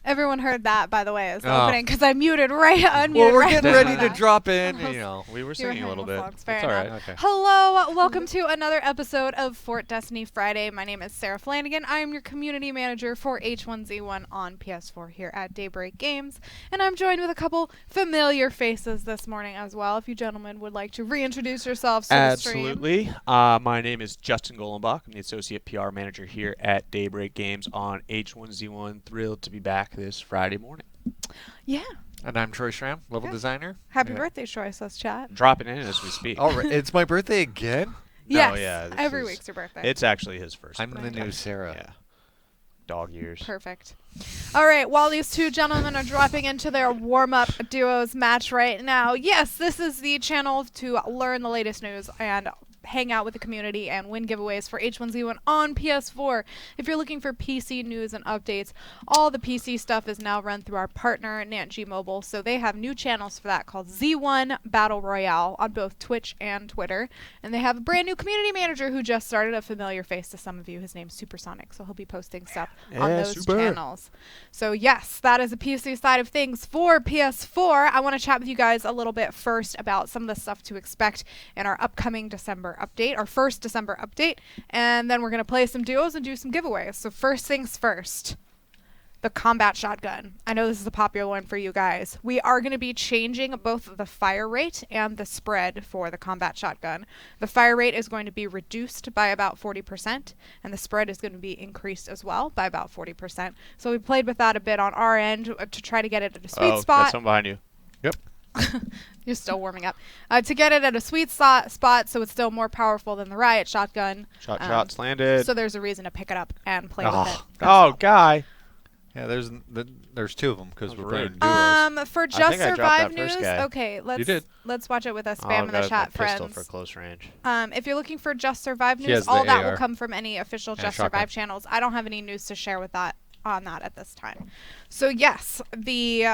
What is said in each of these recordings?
Everyone heard that, by the way, as the opening, because I unmuted Well, we're right getting before ready that. to drop in. We were You were singing a little humming bit. the songs, fair It's all right. enough. Okay. Hello, welcome to another episode of Fort Destiny Friday. My name is Sarah Flanagan. I am your community manager for H1Z1 on PS4 here at Daybreak Games, and I'm joined with a couple familiar faces this morning as well. If you gentlemen would like to reintroduce yourselves to the stream. Absolutely. My name is Justin Golenbach. I'm the associate PR manager here at Daybreak Games on H1Z1. Thrilled to be back this Friday morning. Yeah. And I'm Troy Schramm, level designer. Happy birthday, Troy, says chat. Dropping in as we speak. All right, it's my birthday again. Yes, yeah, this every is- week's your birthday. It's actually his first. I'm the birthday. new Sarah. Yeah. Dog years. Perfect. All right, while these two gentlemen are dropping into their warm-up duos match right now, yes, this is the channel to learn the latest news and hang out with the community and win giveaways for H1Z1 on PS4. If you're looking for PC news and updates, all the PC stuff is now run through our partner, NantG Mobile, so they have new channels for that called Z1 Battle Royale on both Twitch and Twitter. And they have a brand new community manager who just started, a familiar face to some of you. His name's Supersonic, so he'll be posting stuff on those channels. So yes, that is the PC side of things. For PS4, I want to chat with you guys a little bit first about some of the stuff to expect in our upcoming December update, our first December update, and then we're going to play some duos and do some giveaways. So first things first, the combat shotgun. I know this is a popular one for you guys. We are going to be changing both the fire rate and the spread for the combat shotgun. The fire rate is going to be reduced by about 40%, and the spread is going to be increased as well by about 40%. So we played with that a bit on our end to try to get it at a sweet spot. That's someone behind you. Yep. You're still warming up. To get it at a sweet spot so it's still more powerful than the riot shotgun. Shots landed. So there's a reason to pick it up and play with it. Guy. Yeah, there's two of them because That we're was playing rude. duos. For I Just think I dropped Survive that first news, guy. okay, You did. let's watch it with us spam in the chat, pistol friends. for close range. If you're looking for Just Survive He news, has all the that AR. will come from any official And Just shotgun. Survive channels. I don't have any news to share with that at this time. So yes, the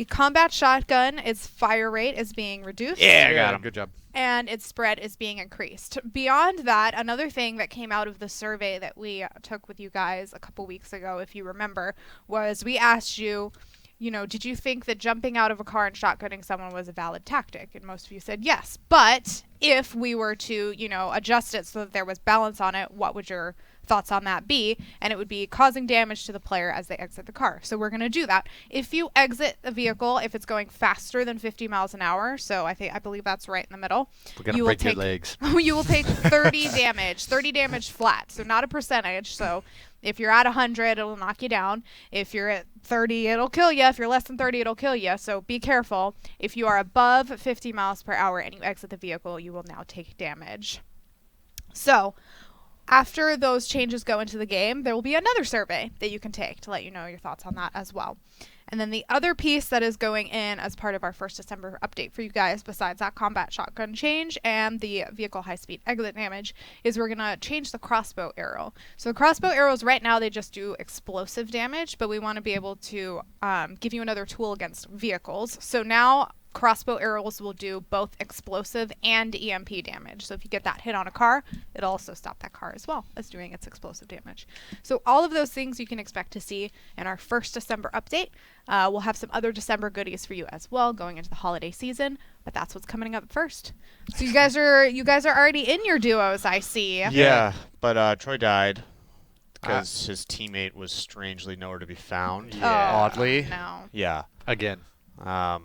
combat shotgun, its fire rate is being reduced. Yeah, I got him. Good job. And its spread is being increased. Beyond that, another thing that came out of the survey that we took with you guys a couple weeks ago, if you remember, was we asked you, did you think that jumping out of a car and shotgunning someone was a valid tactic? And most of you said yes. But if we were to, adjust it so that there was balance on it, what would your thoughts on that be? And it would be causing damage to the player as they exit the car. So we're going to do that. If you exit a vehicle, if it's going faster than 50 miles an hour, so I believe that's right in the middle, We're gonna break your legs. you will take 30 damage flat, so not a percentage. So if you're at 100, it'll knock you down. If you're at 30, it'll kill you. If you're less than 30, it'll kill you. So be careful. If you are above 50 miles per hour and you exit the vehicle, you will now take damage. So after those changes go into the game, there will be another survey that you can take to let you know your thoughts on that as well. And then the other piece that is going in as part of our first December update for you guys, besides that combat shotgun change and the vehicle high-speed exit damage, is we're going to change the crossbow arrow. So the crossbow arrows right now, they just do explosive damage, but we want to be able to give you another tool against vehicles. So now crossbow arrows will do both explosive and EMP damage. So if you get that hit on a car, it'll also stop that car as well as doing its explosive damage. So all of those things you can expect to see in our first December update. We'll have some other December goodies for you as well going into the holiday season, but that's what's coming up first. So you guys are already in your duos, I see. Yeah, but Troy died because his teammate was strangely nowhere to be found. Oh, Oddly. no. Yeah. Again. I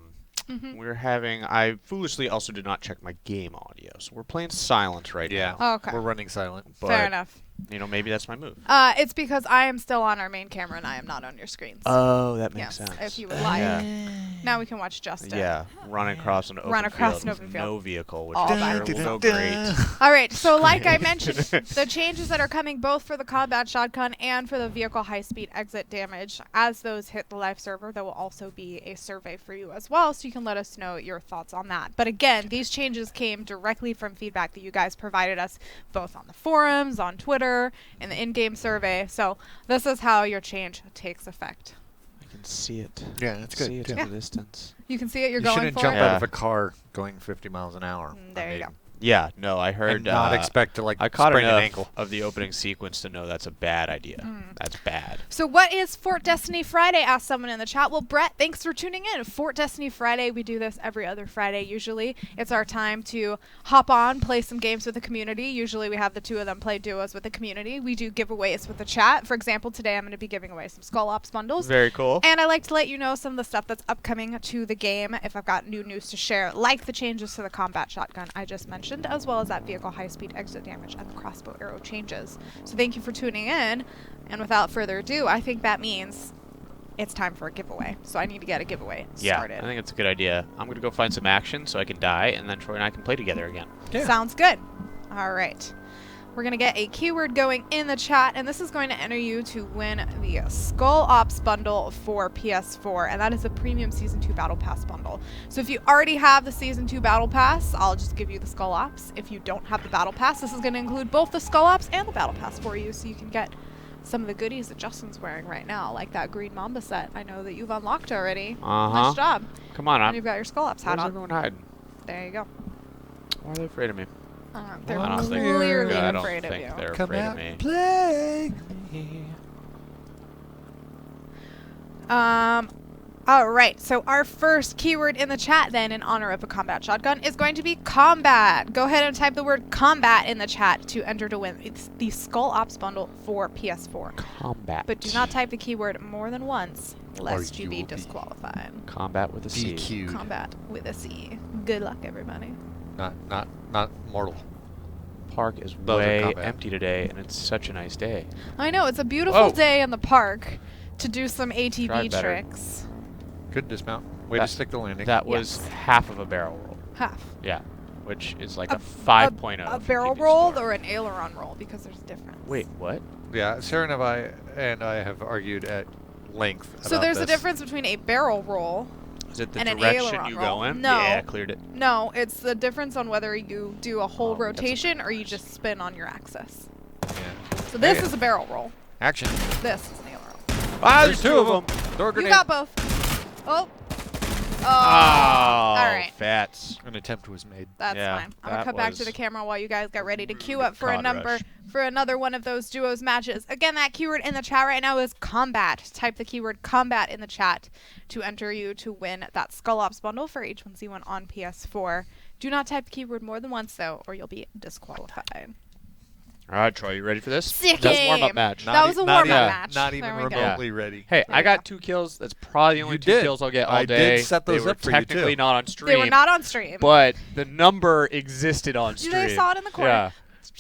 foolishly also did not check my game audio, so we're playing silent right now. Oh, okay. We're running silent. But, Fair enough. Maybe that's my move. It's because I am still on our main camera and I am not on your screens. Oh, that makes yes, sense. if you would like. Yeah. Now we can watch Justin. Yeah, running across an open across field an open with field. no vehicle, which All I'm by sure will himself. go great. All right, so like I mentioned, the changes that are coming both for the combat shotgun and for the vehicle high-speed exit damage, as those hit the live server, there will also be a survey for you as well, so you can let us know your thoughts on that. But again, these changes came directly from feedback that you guys provided us, both on the forums, on Twitter, in the in-game survey. So this is how your change takes effect. I can see it. Yeah, that's good. See it too. in the distance. You can see it. You're You going shouldn't for jump it. out of a car going 50 miles an hour. There you go. Yeah, no, I heard. And not expect to like I caught sprain an enough ankle. of the opening sequence to know that's a bad idea. That's bad. So what is Fort Destiny Friday? Asked someone in the chat. Well, Brett, thanks for tuning in. Fort Destiny Friday, we do this every other Friday usually. It's our time to hop on, play some games with the community. Usually we have the two of them play duos with the community. We do giveaways with the chat. For example, today I'm going to be giving away some Skull Ops bundles. Very cool. And I like to let you know some of the stuff that's upcoming to the game if I've got new news to share, like the changes to the combat shotgun I just mentioned, as well as that vehicle high-speed exit damage and the crossbow arrow changes. So thank you for tuning in. And without further ado, I think that means it's time for a giveaway. So I need to get a giveaway started. I think it's a good idea. I'm going to go find some action so I can die, and then Troy and I can play together again. Yeah. Sounds good. All right. We're going to get a keyword going in the chat, and this is going to enter you to win the Skull Ops bundle for PS4, and that is a premium Season 2 Battle Pass bundle. So if you already have the Season 2 Battle Pass, I'll just give you the Skull Ops. If you don't have the Battle Pass, this is going to include both the Skull Ops and the Battle Pass for you, so you can get some of the goodies that Justin's wearing right now, like that green Mamba set I know that you've unlocked already. Nice job. Come on, And you've got your Skull Ops hat Where's on. everyone hiding? There you go. Why are they afraid of me? They're I don't think- clearly I don't afraid of think you. they're Come afraid out of me. and play. All right, so our first keyword in the chat then in honor of a combat shotgun is going to be combat. Go ahead and type the word combat in the chat to enter to win. It's the Skull Ops bundle for PS4. Combat. But do not type the keyword more than once, lest you you be will be disqualified. Combat with a C. DQ. Combat with a C. Good luck, everybody. Not mortal. Park is Those are way combat. empty today, and it's such a nice day. I know, it's a beautiful Whoa. day in the park to do some ATV Tried better. tricks. Good dismount. Way That- to stick the landing. That was Yes. half of a barrel roll. Half. Yeah, which is like A- a 5.0. A if you're barrel keeping roll score. or an aileron roll, because there's a difference. Wait, what? Yeah, Sarah and I have argued at length So about there's a this. difference between a barrel roll. Is it the And an direction aileron you roll. go in? No. Yeah, cleared it. No, it's the difference on whether you do a whole Oh, we got some rotation or you numbers. just spin on your axis. Yeah. So this Hey. is a barrel roll. Action. This is an aileron roll. Ah, There's two of them. Throw a You grenade. got both. Oh. Oh. Oh, All right. Fats. An attempt was made. That's Yeah, fine. I'm gonna that cut back to was the camera while you guys get ready to queue up for a Cod number rush. for another one of those duos matches. Again, that keyword in the chat right now is combat. Type the keyword combat in the chat to enter you to win that Skull Ops bundle for H1Z1 on PS4. Do not type the keyword more than once though, or you'll be disqualified. All right, Troy, you ready for this? Sick That's a warm-up game. match. That was a warm-up even- match. Not There even we go. remotely ready. Hey, There I you got go. 2 kills. That's probably the only You 2 did. kills I'll get all I day. did set those they were up for you, too. technically not on stream. They were not on stream. But the number existed on stream. They saw it in the corner. Yeah.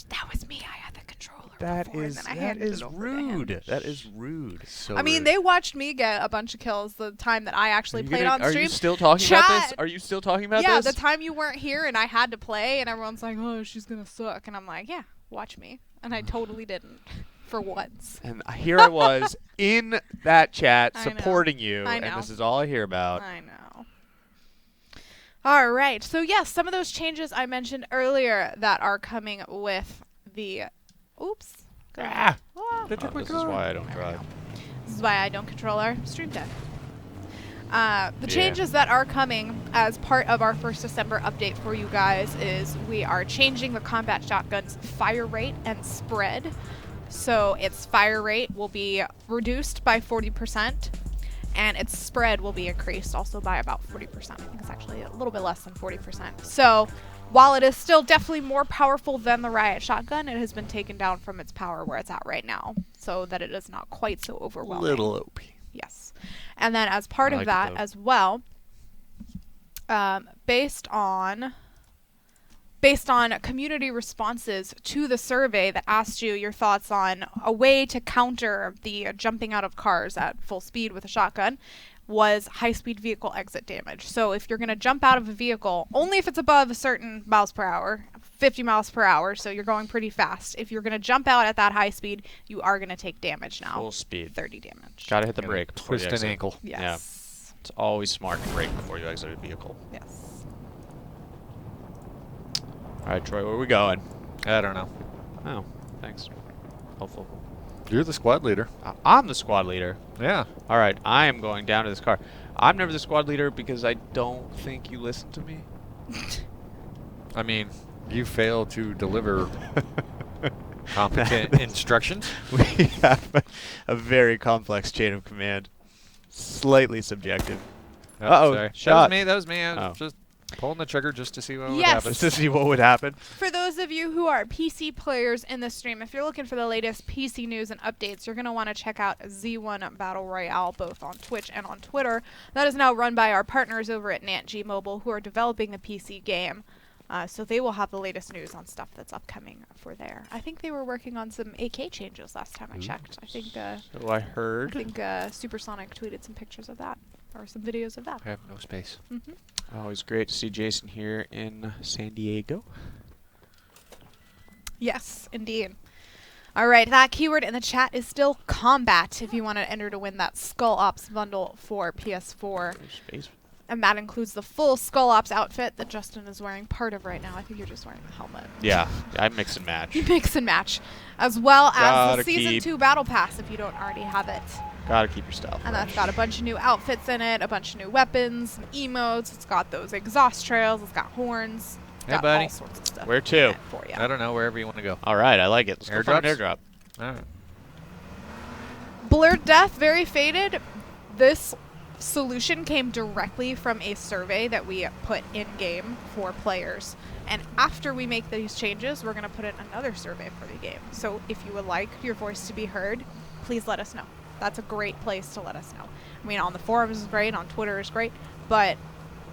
That was me. I had the controller. That before, is and then I that handed is it over to him. rude. That is rude. So I mean, rude. they watched me get a bunch of kills the time that I actually played on Are stream. you still talking about this? Chat- Are you still talking about Yeah, this? the time you weren't here and I had to play, and everyone's like, "Oh, she's gonna suck," and I'm like, "Yeah, watch me," and I totally didn't, for once. And here I was in that chat I know. supporting you, I and know. this is all I hear about. I know. All right, so yes, some of those changes I mentioned earlier that are coming with the. Oops. Go ahead. Ah! They took my This is car. why I don't drive. This is why I don't control our stream deck. The Yeah. changes that are coming as part of our 1st December update for you guys is we are changing the combat shotgun's fire rate and spread. So its fire rate will be reduced by 40%, and its spread will be increased also by about 40%. I think it's actually a little bit less than 40%. So while it is still definitely more powerful than the Riot shotgun, it has been taken down from its power where it's at right now, so that it is not quite so overwhelming. Little OP. Yes. And then as part I of like it, that though. as well, based on community responses to the survey that asked you your thoughts on a way to counter the jumping out of cars at full speed with a shotgun, was high-speed vehicle exit damage. So if you're going to jump out of a vehicle, only if it's above a certain miles per hour, 50 miles per hour, so you're going pretty fast. If you're going to jump out at that high speed, you are going to take damage now. Full speed. 30 damage. Gotta hit the Gotta brake. before you Twist an exit. ankle. Yes. It's always smart to brake before you exit a vehicle. Yes. All right, Troy, where are we going? I don't know. Oh, thanks. Helpful. You're the squad leader. I'm the squad leader. Yeah. All right, I am going down to this car. I'm never the squad leader because I don't think you listen to me. I mean, You fail to deliver competent instructions. We have a very complex chain of command. Slightly subjective. Oh, Uh-oh, sorry. shot. That was me. I was Oh. just pulling the trigger just to see what would Yes. happen. Just to see what would happen. For those of you who are PC players in the stream, if you're looking for the latest PC news and updates, you're going to want to check out Z1 Battle Royale both on Twitch and on Twitter. That is now run by our partners over at NantG Mobile who are developing the PC game. So they will have the latest news on stuff that's upcoming for there. I think they were working on some AK changes last time I checked. I think So I heard. Supersonic tweeted some pictures of that or some videos of that. I have no space. Always great to see Jason here in San Diego. Yes, indeed. All right, that keyword in the chat is still combat if you want to enter to win that Skull Ops bundle for PS4. Space. And that includes the full Skull Ops outfit that Justin is wearing part of right now. I think you're just wearing the helmet. Yeah, I mix and match. You mix and match. As well as Gotta the Season keep- 2 Battle Pass if you don't already have it. Gotta keep your style And that's fresh. got a bunch of new outfits in it, a bunch of new weapons, some emotes. It's got those exhaust trails. It's got horns. It's Hey, got buddy. all sorts of stuff. Where in to? it For you. I don't know, wherever you want to go. All right, I like it. Let's go find an Airdrops? airdrop. All right. Blurred Death, very faded. This solution came directly from a survey that we put in game for players. And after we make these changes, we're going to put in another survey for the game. So if you would like your voice to be heard, please let us know. That's a great place to let us know. I mean, on the forums is great, on Twitter is great, but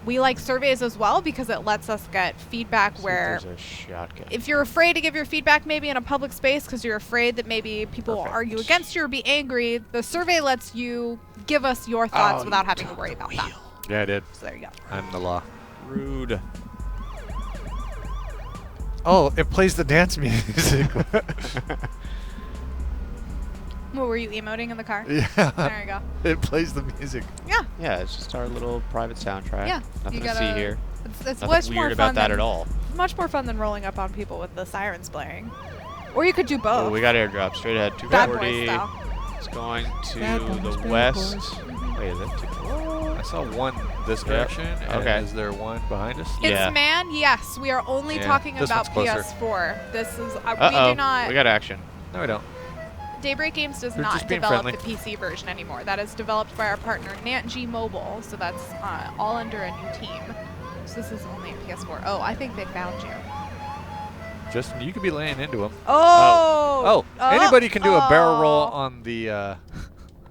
we like surveys as well because it lets us get feedback See if where there's a shotgun. if you're afraid to give your feedback maybe in a public space because you're afraid that maybe people will Perfect. argue against you or be angry, the survey lets you give us your thoughts Oh, without you having to took worry the about that. wheel. Yeah, I did. So there you go. I'm the law. Rude. Oh, it plays the dance music. What, were you emoting in the car? Yeah. There you go. It plays the music. Yeah. Yeah, it's just our little private soundtrack. Yeah, Nothing you to see gotta- here. It's Nothing much more weird fun about that than, at all. much more fun than rolling up on people with the sirens blaring. Or you could do both. Oh, we got airdrop straight ahead. Bad boy 240. style. It's going to Bad boys, the bad west. boys. Wait, is that I saw one this Yeah. direction. And Okay. Is there one behind us? It's Yeah. man, yes. We are only Yeah, talking this about one's closer. PS4. This is we Uh-oh. do not. We got action. No, we don't. Daybreak Games does They're not just being develop friendly. the PC version anymore. That is developed by our partner NantG Mobile, so that's all under a new team. So this is only a PS4. Oh, I think they found you. Justin, you could be laying into him. Oh! Anybody can do a barrel roll Oh. on the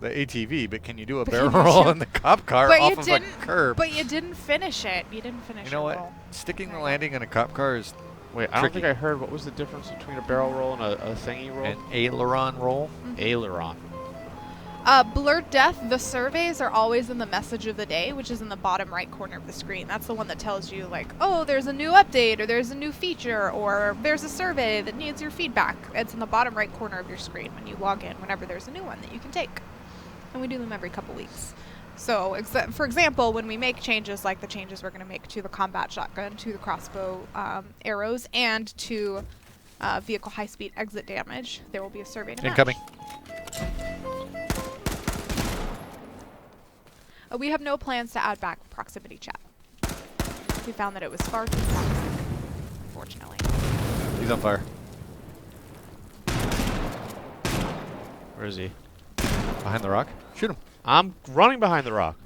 ATV, but can you do a But barrel can you roll shoot- on the cop car But you off of a didn't. curb? But you didn't finish it. You didn't finish You know your what? roll. Sticking the There you go. landing on a cop car is Wait, I don't Tricky. think I heard what was the difference between a barrel roll and a thingy roll? an aileron roll. Aileron. Blurred Death, the surveys are always in the message of the day, which is in the bottom right corner of the screen. That's the one that tells you, like, oh, there's a new update, or there's a new feature, or there's a survey that needs your feedback. It's in the bottom right corner of your screen when you log in, whenever there's a new one that you can take. And we do them every couple weeks. So, for example, when we make changes, like the changes we're going to make to the combat shotgun, to the crossbow arrows, and to vehicle high-speed exit damage, there will be a survey to match. Incoming. We have no plans to add back proximity chat. We found that it was far too toxic, unfortunately. He's on fire. Where is he? Behind the rock. Shoot him. I'm running behind the rock.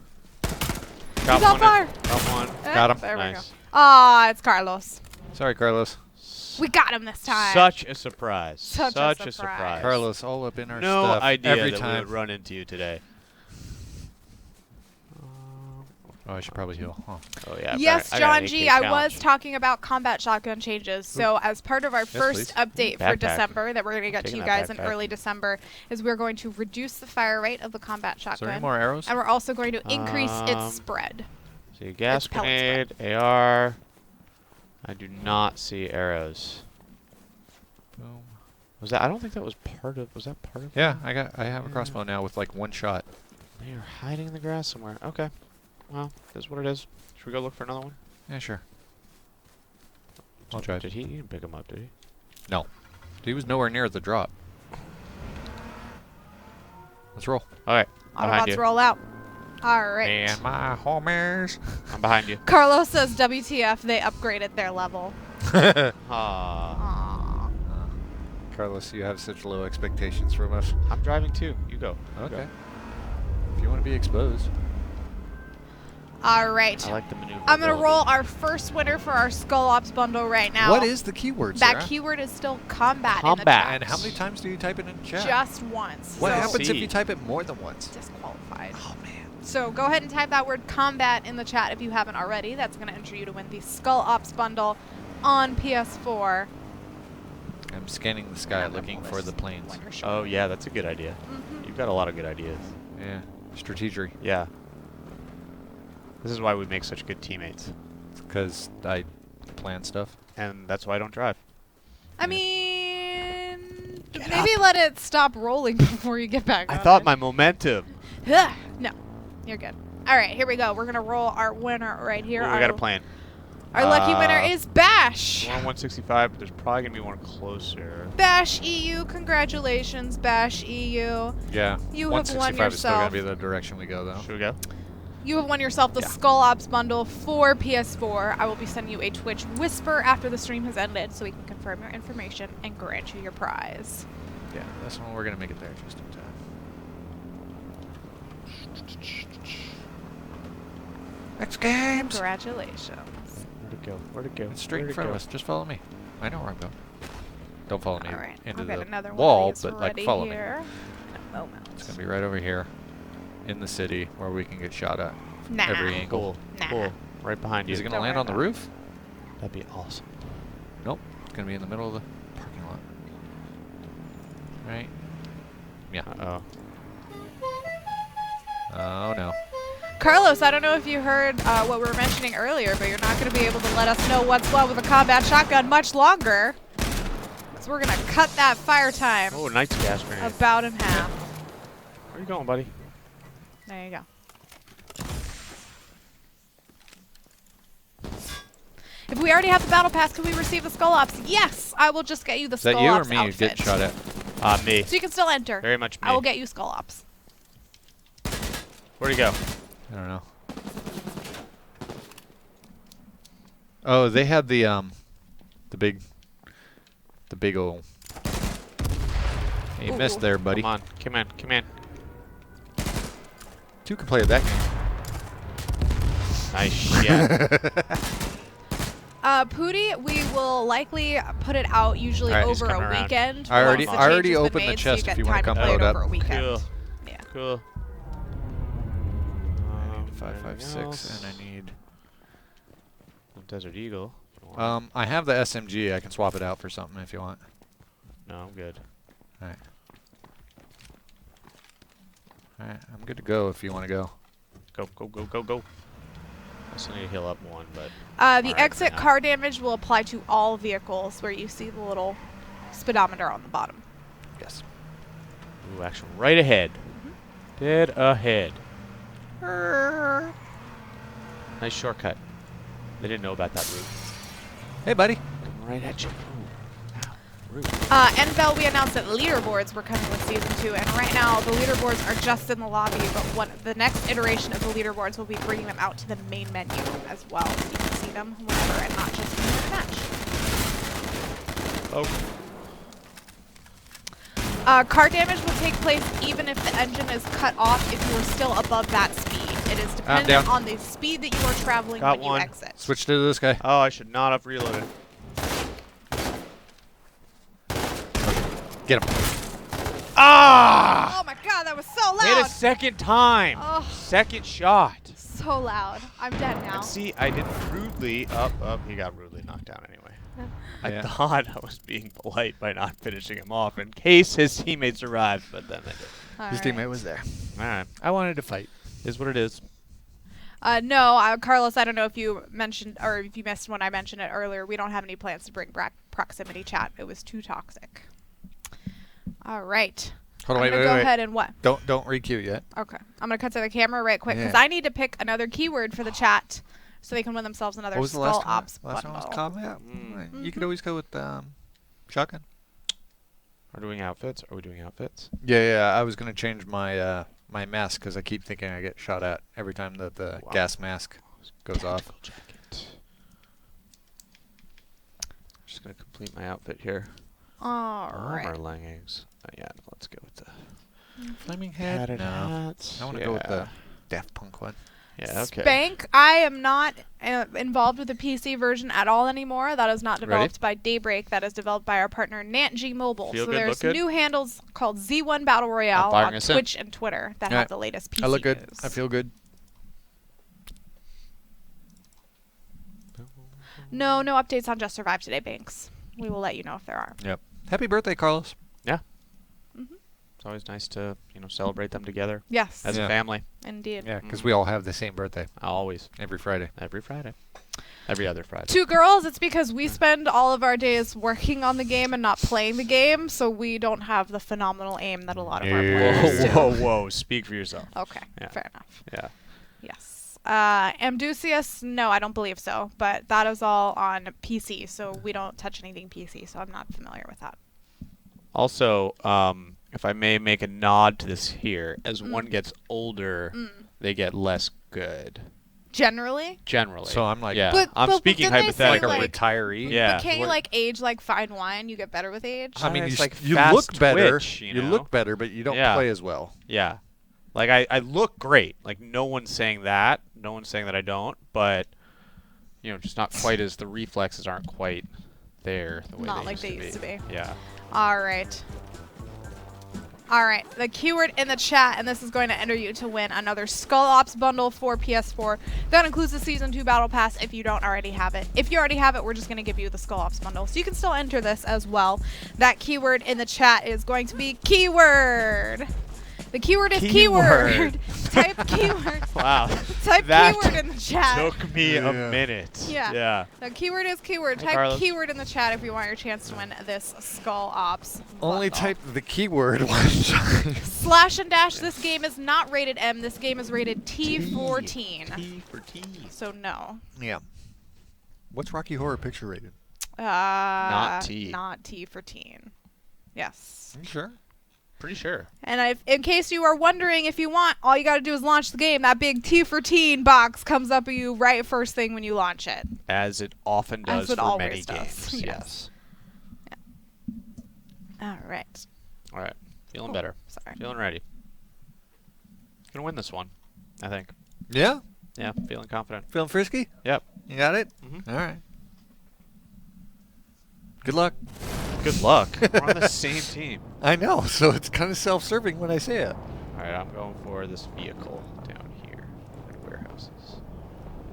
Got He's on one. fire! Got one. Got him. There we go. Nice. Ah, it's Carlos. Sorry, Carlos. We got him this time. Such a surprise. Such a surprise. Carlos, all up in our No stuff idea every that we time. would run into you today. Oh, I should probably heal. Huh. Oh yeah. Yes, I got John an G. AK I was challenge. talking about combat shotgun changes. So, as part of our first please. update for Backpack. December that we're going to get to Taking you that guys in backpack. early December, is we're going to reduce the fire rate of the combat Is there any shotgun, more arrows? and we're also going to increase Um, its spread. See gas It's pellet grenade, AR. I do not see arrows. Boom. Was that? I don't think that was part of. Was that part of? Yeah, I have a crossbow now with like one shot. They are hiding in the grass somewhere. Okay. Well, that's what it is. Should we go look for another one? Yeah, sure. I'll try. Did he? He didn't pick him up, did he? No. He was nowhere near the drop. Let's roll. All right. Behind Autobots you. roll out. All right. And my homies. I'm behind you. Carlos says, WTF, they upgraded their level. Ah, Aw. Carlos, you have such low expectations from us. I'm driving too. You go. You Okay. go. If you want to be exposed. All right. I like the maneuver. I'm going to roll our first winner for our Skull Ops bundle right now. What is the keyword, that Sarah? keyword is still combat. In the Combat. chat. And how many times do you type it in chat? Just once. What so happens if See. you type it more than once? Disqualified. Oh, man. So go ahead and type that word combat in the chat if you haven't already. That's going to enter you to win the Skull Ops bundle on PS4. I'm scanning the sky I'm gonna looking pull for this the planes. when you're Oh showing. yeah, that's a good idea. Mhm. You've got a lot of good ideas. Yeah. Strategery. Yeah. This is why we make such good teammates, Because I plan stuff. and that's why I don't drive. I mean, Get maybe let it stop rolling before you get back I on thought it. my momentum. No, you're good. All right, here we go. We're going to roll our winner right here. Ooh, we got a plan. Our lucky winner is Bash. We're on 165, but there's probably gonna be one closer. Bash EU, congratulations, Bash EU. Yeah. You have won 165 is still going yourself. to be the direction we go, though. Should we go? You have won yourself the Yeah. Skull Ops bundle for PS4. I will be sending you a Twitch whisper after the stream has ended so we can confirm your information and grant you your prize. Yeah, that's when we're going to make it there just in time. X Games! Congratulations. Where'd it go? Where'd it go? It's straight in Where'd it front of go? us. Just follow me. I know where I'm going. Don't follow me All right, into I'll get the another wall, one of these but like ready follow me. here. In a moment. It's going to be right over here in the city where we can get shot at Nah. every angle. Cool. Nah. Cool. Right behind you. Is it going to Don't land worry on the about it. roof? That'd be awesome. Nope. It's going to be in the middle of the parking lot. Right? Yeah. Uh-oh. Oh, no. Carlos, I don't know if you heard what we were mentioning earlier, but you're not going to be able to let us know what's what with a combat shotgun much longer. So we're going to cut that fire time Oh, Knight's gas grenade. about in half. Where you going, buddy? There you go. If we already have the battle pass, can we receive the Skull Ops? Yes! I will just get you the Is that Skull you or Ops me outfit. who get shot at? Me. So you can still enter. Very much me. I will get you Skull Ops. Where'd he go? I don't know. Oh, they had the big old. Hey, you Ooh, missed ooh. there, buddy. Come on. Come in. Come in. Two can play that game. Nice shit. Pooty, we will likely put it out usually Alright, he's over coming a around. weekend. I already- once I the already change has been opened the made, chest so you if get you wanna time come to play load it up. over a weekend. Cool. Yeah. Cool. I need 5.56 else? and I need. Desert Eagle. if you want. I have the SMG. I can swap it out for something if you want. No, I'm good. Alright. Alright, I'm good to go if you want to go. Go, go, go, go, go. I still need to heal up one, but The Alright, exit for now. car damage will apply to all vehicles where you see the little speedometer on the bottom. Yes. ooh, action right ahead. Dead ahead. Nice shortcut. They didn't know about that route. Hey, buddy. Coming right at you. Ooh. Ow. Rude. Envel, we announced that leaderboards were coming with Season 2, and right now the leaderboards are just in the lobby, but the next iteration of the leaderboards will be bringing them out to the main menu as well, so you can see them whenever and not just in the match. Oh. Car damage will take place even if the engine is cut off if you are still above that speed. It is dependent down. on the speed that you are traveling Got when one. you exit. Switch to this guy. Oh, I should not have reloaded. Get him. Ah! Oh my god, that was so Hit a loud! second time. Oh, Second shot. so loud. I'm dead now. And see, I did rudely up. He got rudely knocked down anyway. I Yeah. thought I was being polite by not finishing him off in case his teammates arrived, but then they did. All His right. teammate was there. All right, I wanted to fight. is what it is. No, Carlos, I don't know if you mentioned or if you missed when I mentioned it earlier. We don't have any plans to bring back proximity chat. It was too toxic. All right. Hold on, I'm wait, gonna wait, go wait. ahead and what? Don't re-queue yet. Okay. I'm going to cut to the camera right quick because Yeah. I need to pick another keyword for the chat so they can win themselves another What was the Skull last one? Ops Last one was bundle. combat. Mm. You could always go with shotgun. Are we doing outfits? Are we doing outfits? Yeah. I was gonna change my my mask because I keep thinking I get shot at every time that the Wow. gas mask goes off. Tactical jacket. Just gonna complete my outfit here. All Armor right. leggings. Yeah, no, let's go with the Flaming head? padded No. hats. I want to go with the Daft Punk one. Yeah, okay. Spank, I am not involved with the PC version at all anymore. That is not Ready? developed by Daybreak. That is developed by our partner NantG Mobile. Feel So good, there's look good? new handles called Z1 Battle Royale firing on us in. Twitch and Twitter that All have right. the latest PC I look good. news. I feel good. No updates on Just Survive today, Banks. We will let you know if there are. Yep. Happy birthday, Carlos. It's always nice to, celebrate them together Yes, as Yeah. a family. indeed. Yeah, because we all have the same birthday Always. every Friday. Every Friday. Every other Friday. Two girls, it's because we spend all of our days working on the game and not playing the game, so we don't have the phenomenal aim that a lot of our players do. Whoa. Speak for yourself. Okay, Yeah. fair enough. Yeah. Yes. Amdusius, no, I don't believe so, but that is all on PC, so we don't touch anything PC, so I'm not familiar with that. Also, if I may make a nod to this here, as one gets older, they get less good. Generally? Generally. So I'm like- yeah. But I'm speaking didn't they say, Like a hypothetically. retiree. Yeah. But can't you, what- like, age like fine wine? You get better with age? I mean, It's you, like you fast look better. twitch, you know? look better, but you don't Yeah. play as well. Yeah. Like, I look great. Like, no one's saying that. No one's saying that I don't. But, just not quite as the reflexes aren't quite there the way Not they like they used to be. Yeah. All right. All right, the keyword in the chat, and this is going to enter you to win another Skull Ops bundle for PS4. That includes the Season 2 Battle Pass if you don't already have it. If you already have it, we're just going to give you the Skull Ops bundle. So you can still enter this as well. That keyword in the chat is going to be keyword. The keyword is keyword. Type keyword. Wow. Type That keyword in the chat. Took me a Yeah. minute. Yeah. Yeah. The keyword is keyword. Hey, Type Carlos. keyword in the chat if you want your chance to win this Skull Ops Only bundle. type the keyword one time. Slash and dash, this game is not rated M. This game is rated T14. T for T. So no. Yeah. What's Rocky Horror Picture rated? Not T. Not T for teen. Yes. You sure? Pretty sure. And in case you are wondering if you want, all you got to do is launch the game. That big T for teen box comes up at you right first thing when you launch it. As it often does As it for always many does, games. yes. All right. All right. Feeling Oh, better. Sorry. Feeling ready. Gonna win this one, I think. Yeah? Yeah, feeling confident. Feeling frisky? Yep. You got it? Mhm. All right. Good luck. Good luck. We're on the same team. I know, so it's kind of self-serving when I say it. All right, I'm going for this vehicle down here. Warehouses.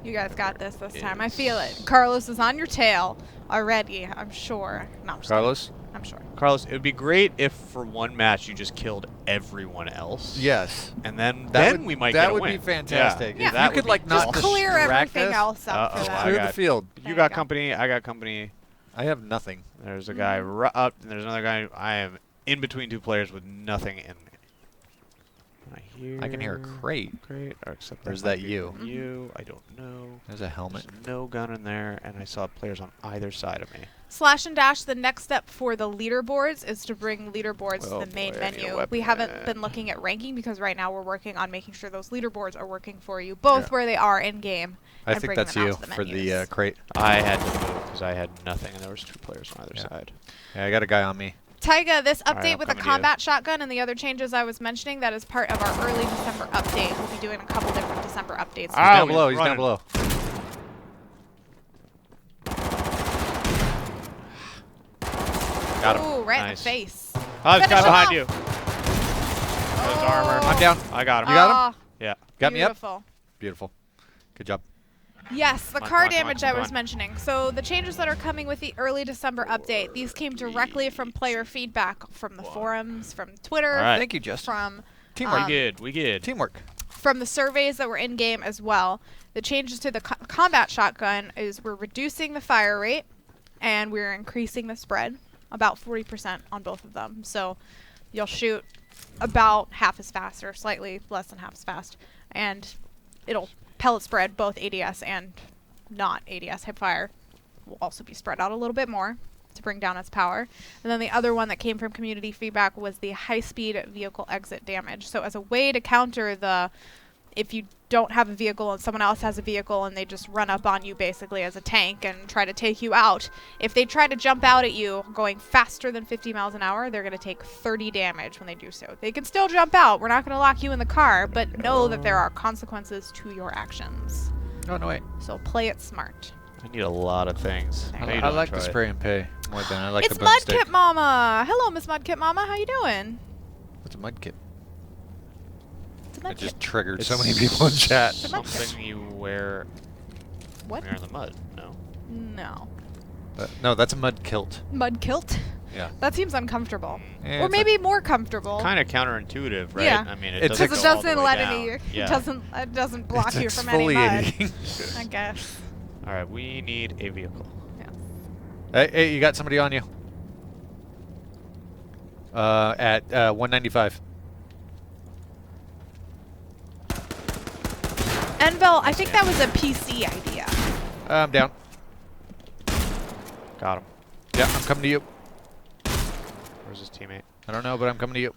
You guys got this time. I feel it. Carlos is on your tail already, I'm sure. No, I'm just Carlos? kidding. I'm sure. Carlos, it would be great if for one match you just killed everyone else. Yes. And then That would, we might that get a would win. be fantastic. Yeah. If That you would could be like not awesome. Clear distract everything us, else up Uh-oh, for I that. clear got- the field. There You you got go. company. I got company. I have nothing. There's a guy up, and there's another guy. I am in between two players with nothing in me. I can hear a crate. Crate, or except Or is might that be you? You, I don't know. There's a helmet. There's no gun in there, and I saw players on either side of me. Slash and dash, the next step for the leaderboards is to bring leaderboards Oh to the main boy, I need a menu. We haven't weapon. been looking at ranking because right now we're working on making sure those leaderboards are working for you, both Yeah. where they are in game. I and think bringing that's them out you to the for the menus. crate. I had to move because I had nothing, and there was two players on either Yeah. side. Yeah, I got a guy on me. Tyga, this All right, update I'm with the coming to you. combat shotgun and the other changes I was mentioning, that is part of our early December update. We'll be doing a couple different December updates. He's Ow, down below. he's He's down running. below. Got him. Ooh, right Nice. in the face. Oh, there's a Finish guy him behind off. you. There's armor. I'm down. I got him. You got him? Ah, Yeah. Got me up? beautiful. Beautiful. Good job. Yes, the Come on, car come on, come on, damage come I on. was mentioning. So the changes that are coming with the early December update, these came directly from player feedback from the forums, from Twitter, All right. Thank you, Justin. from Teamwork. We good. Teamwork. from the surveys that were in game as well. The changes to the combat shotgun is we're reducing the fire rate and we're increasing the spread about 40% on both of them. So you'll shoot about half as fast or slightly less than half as fast, and it'll pellet spread both ADS and not ADS hip fire will also be spread out a little bit more to bring down its power. And then the other one that came from community feedback was the high-speed vehicle exit damage. So as a way to counter the if you don't have a vehicle and someone else has a vehicle and they just run up on you basically as a tank and try to take you out. If they try to jump out at you going faster than 50 miles an hour, they're going to take 30 damage when they do so. They can still jump out. We're not going to lock you in the car, but know that there are consequences to your actions. Oh, no, wait. So play it smart. I need a lot of things. There How you you go. I doing, like the Troy? spray and pay more than I like It's the boomstick. Mudkip Mama. Hello, Miss Mudkip Mama. How you doing? What's a mudkip? It's a It Mudkip. just triggered It's so many people in chat. It's a mudkip. Something you wear What? when you're in the mud. No. No. No, that's a mud kilt. Mud kilt? Yeah. That seems uncomfortable. Yeah, Or it's maybe more comfortable. Kind of counterintuitive, right? Yeah. I mean, It's doesn't Because it go all the doesn't way let down. any. Yeah. It doesn't block it's you from any mud. exfoliating. I guess. All right, we need a vehicle. Hey, you got somebody on you. At 195. Envel, I think that was a PC idea. I'm down. Got him. Yeah, I'm coming to you. Where's his teammate? I don't know, but I'm coming to you.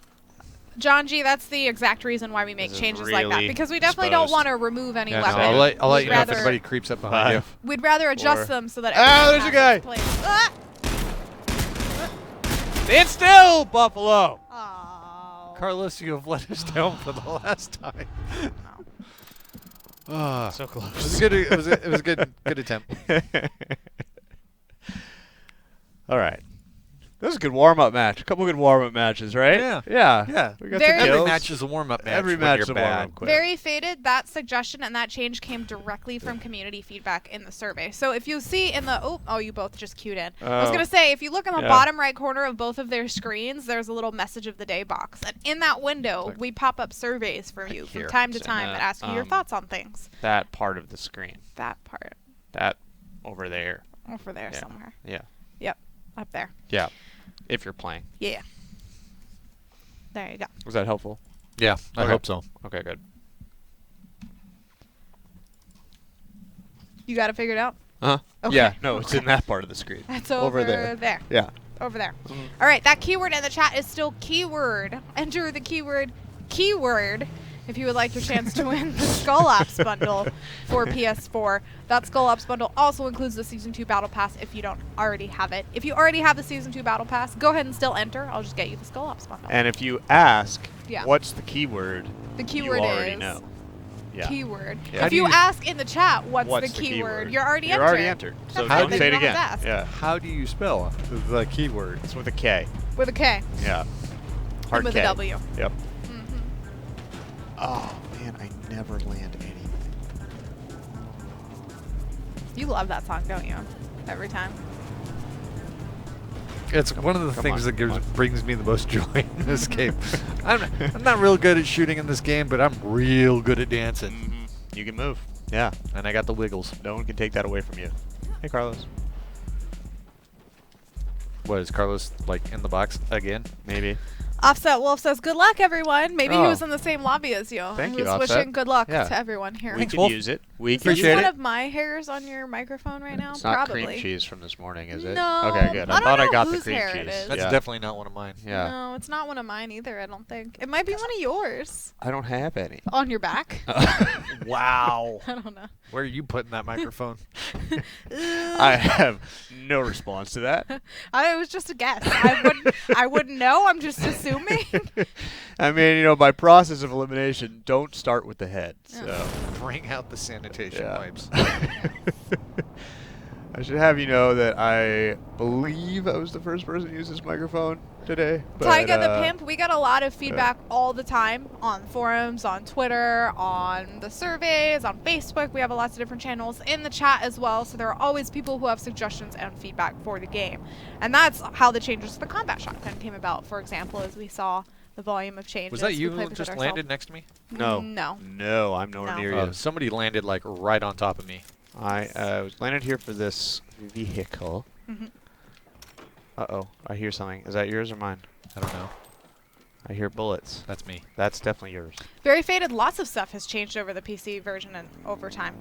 John G, that's the exact reason why we make This is changes like that. really Because we definitely don't exposed. want to remove any Yeah, no, weapon. I'll let We'd you know if rather- anybody creeps up behind you. 5. We'd rather adjust 4. them so that Ah, everyone there's a has guy. its place. Ah! Stand still, Buffalo! Oh. Carlos, you have let us down for the last time. Ah, So it was close. a good. It was a good attempt. All right. That was a good warm-up match. A couple good warm-up matches, right? Yeah. Yeah. Yeah, We got Very- some every kills. match is a warm-up match. Every when match you're is a bad. warm-up quick. Very faded. That suggestion and that change came directly from community feedback in the survey. So if you see in the oh, you both just queued in. I was Oh. gonna say if you look in the Yeah. bottom right corner of both of their screens, there's a little message of the day box, and in that window Like- we pop up surveys for you here. from time to And time that ask you your um, thoughts on things. That part of the screen. That part That over there. over there Yeah. somewhere. Yeah. Yep, up there. Yeah. If you're playing. Yeah. There you go. Was that helpful? Yeah, I Okay. hope so. Okay, good. You got it figured out. Uh-huh. Okay. Yeah, no, it's in that part of the screen. That's over there. Yeah. Over there. Mhm. All right, that keyword in the chat is still keyword. Enter the keyword if you would like your chance to win the Skull Ops bundle for PS4. That Skull Ops bundle also includes the Season 2 Battle Pass if you don't already have it. If you already have the Season 2 Battle Pass, go ahead and still enter. I'll just get you the Skull Ops bundle. And if you ask, Yeah. what's the keyword? the keyword you already is know. Yeah. keyword. Yeah. How If do you you- ask in the chat what's the What's keyword, you're already You're entered. already entered. So That's don't it, say it you don't again. have to ask. Yeah. How do you spell the keyword? It's with a K. With a K Yeah. and Hard with K. a W. Yep. Mhm. Oh man, I never land anything. You love that song, don't you? Every time. It's one of the Come things on, that come on. brings me the most joy in this game. I'm not real good at shooting in this game, but I'm real good at dancing. Mm-hmm. You can move. Yeah. And I got the wiggles. No one can take that away from you. Hey, Carlos. What, is Carlos, like, in the box again? Maybe. Offset Wolf says, "Good luck, everyone." Maybe he Oh. was in the same lobby as you. Thank He you, was Offset. wishing good luck Yeah. to everyone here. We Thanks, can Wolf. use it. We Is can this Appreciate one it. of my hairs on your microphone right now? It's not Probably. cream cheese from this morning, is it? No, Okay, good. I I don't thought I know got the whose cream hair cheese. it is. That's yeah. definitely not one of mine. Yeah. No, it's not one of mine either. I don't think it might be one of yours I don't have any. on your back. Wow. I don't know. Where are you putting that microphone? I have no response to that. It was just a guess. I wouldn't know. I'm just assuming. I mean, you know, by process of elimination, don't start with the head. So, Bring out the sanitation yeah. wipes. I should have you know that I believe I was the first person to use this microphone today. But, Tyga the Pimp, we got a lot of feedback all the time on forums, on Twitter, on the surveys, on Facebook. We have lots of different channels in the chat as well. So there are always people who have suggestions and feedback for the game. And that's how the changes to the combat shotgun came about, for example, as we saw the volume of changes. Was that We you played who with it just ourselves. landed next to me? No. No. No, I'm nowhere No. near Oh, you. somebody landed, like, right on top of me. I was landed here for this vehicle. Mhm. Uh-oh. I hear something. Is that yours or mine? I don't know. I hear bullets. That's me. That's definitely yours. Very Faded, lots of stuff has changed over the PC version and over time.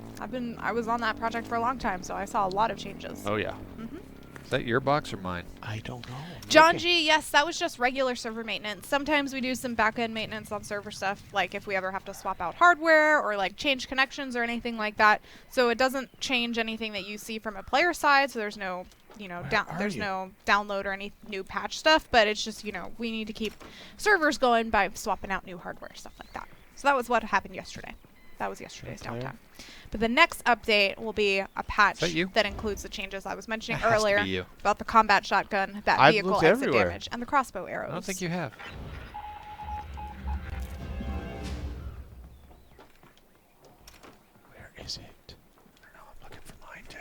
I was on that project for a long time, so I saw a lot of changes. Oh, yeah. Mhm. Is that your box or mine? I don't know. I'm John looking. G, yes, that was just regular server maintenance. Sometimes we do some back-end maintenance on server stuff, like if we ever have to swap out hardware or like change connections or anything like that. So it doesn't change anything that you see from a player side. So there's no, there's no download or any new patch stuff. But it's just, we need to keep servers going by swapping out new hardware, stuff like that. So that was what happened yesterday. That was yesterday's downtime. But the next update will be a patch that you? that includes the changes I was mentioning That has to earlier be you. about the combat shotgun, that I've vehicle looked exit everywhere. damage, and the crossbow arrows. I don't think you have. Where is it? I don't know. I'm looking for mine too.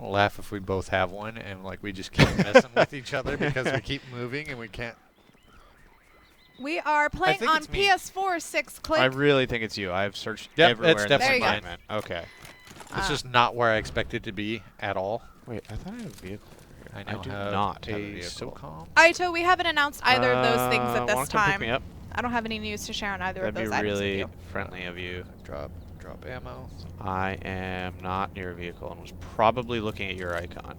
I'll laugh if we both have one and like we just keep messing with each other because we keep moving and we can't. We are playing think on it's me. PS4 6-click. I really think it's you. I've searched Yep, everywhere. it's in this definitely There you go. environment. Okay. It's just not where I expected it to be at all. Wait, I thought I had a vehicle. I I now do have not have a a vehicle. SOCOM. Aito, we haven't announced either of those things at wanna this come pick time. me up? I don't have any news to share on either That'd of be those items with really you. friendly of you. Drop ammo. I am not near a vehicle and was probably looking at your icon.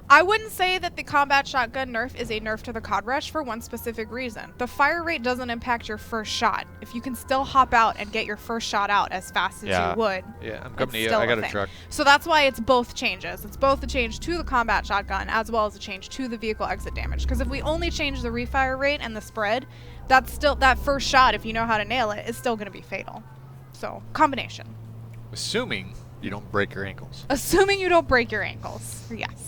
I wouldn't say that the combat shotgun nerf is a nerf to the COD Rush for one specific reason. The fire rate doesn't impact your first shot. If you can still hop out and get your first shot out as fast as Yeah. you would. Yeah, I'm It's coming to you. still I a got a thing. truck. So that's why it's both changes. It's both a change to the combat shotgun as well as a change to the vehicle exit damage. Because if we only change the refire rate and the spread, that's still that first shot, if you know how to nail it, is still going to be fatal. So combination. Assuming you don't break your ankles. Assuming you don't break your ankles. Yes.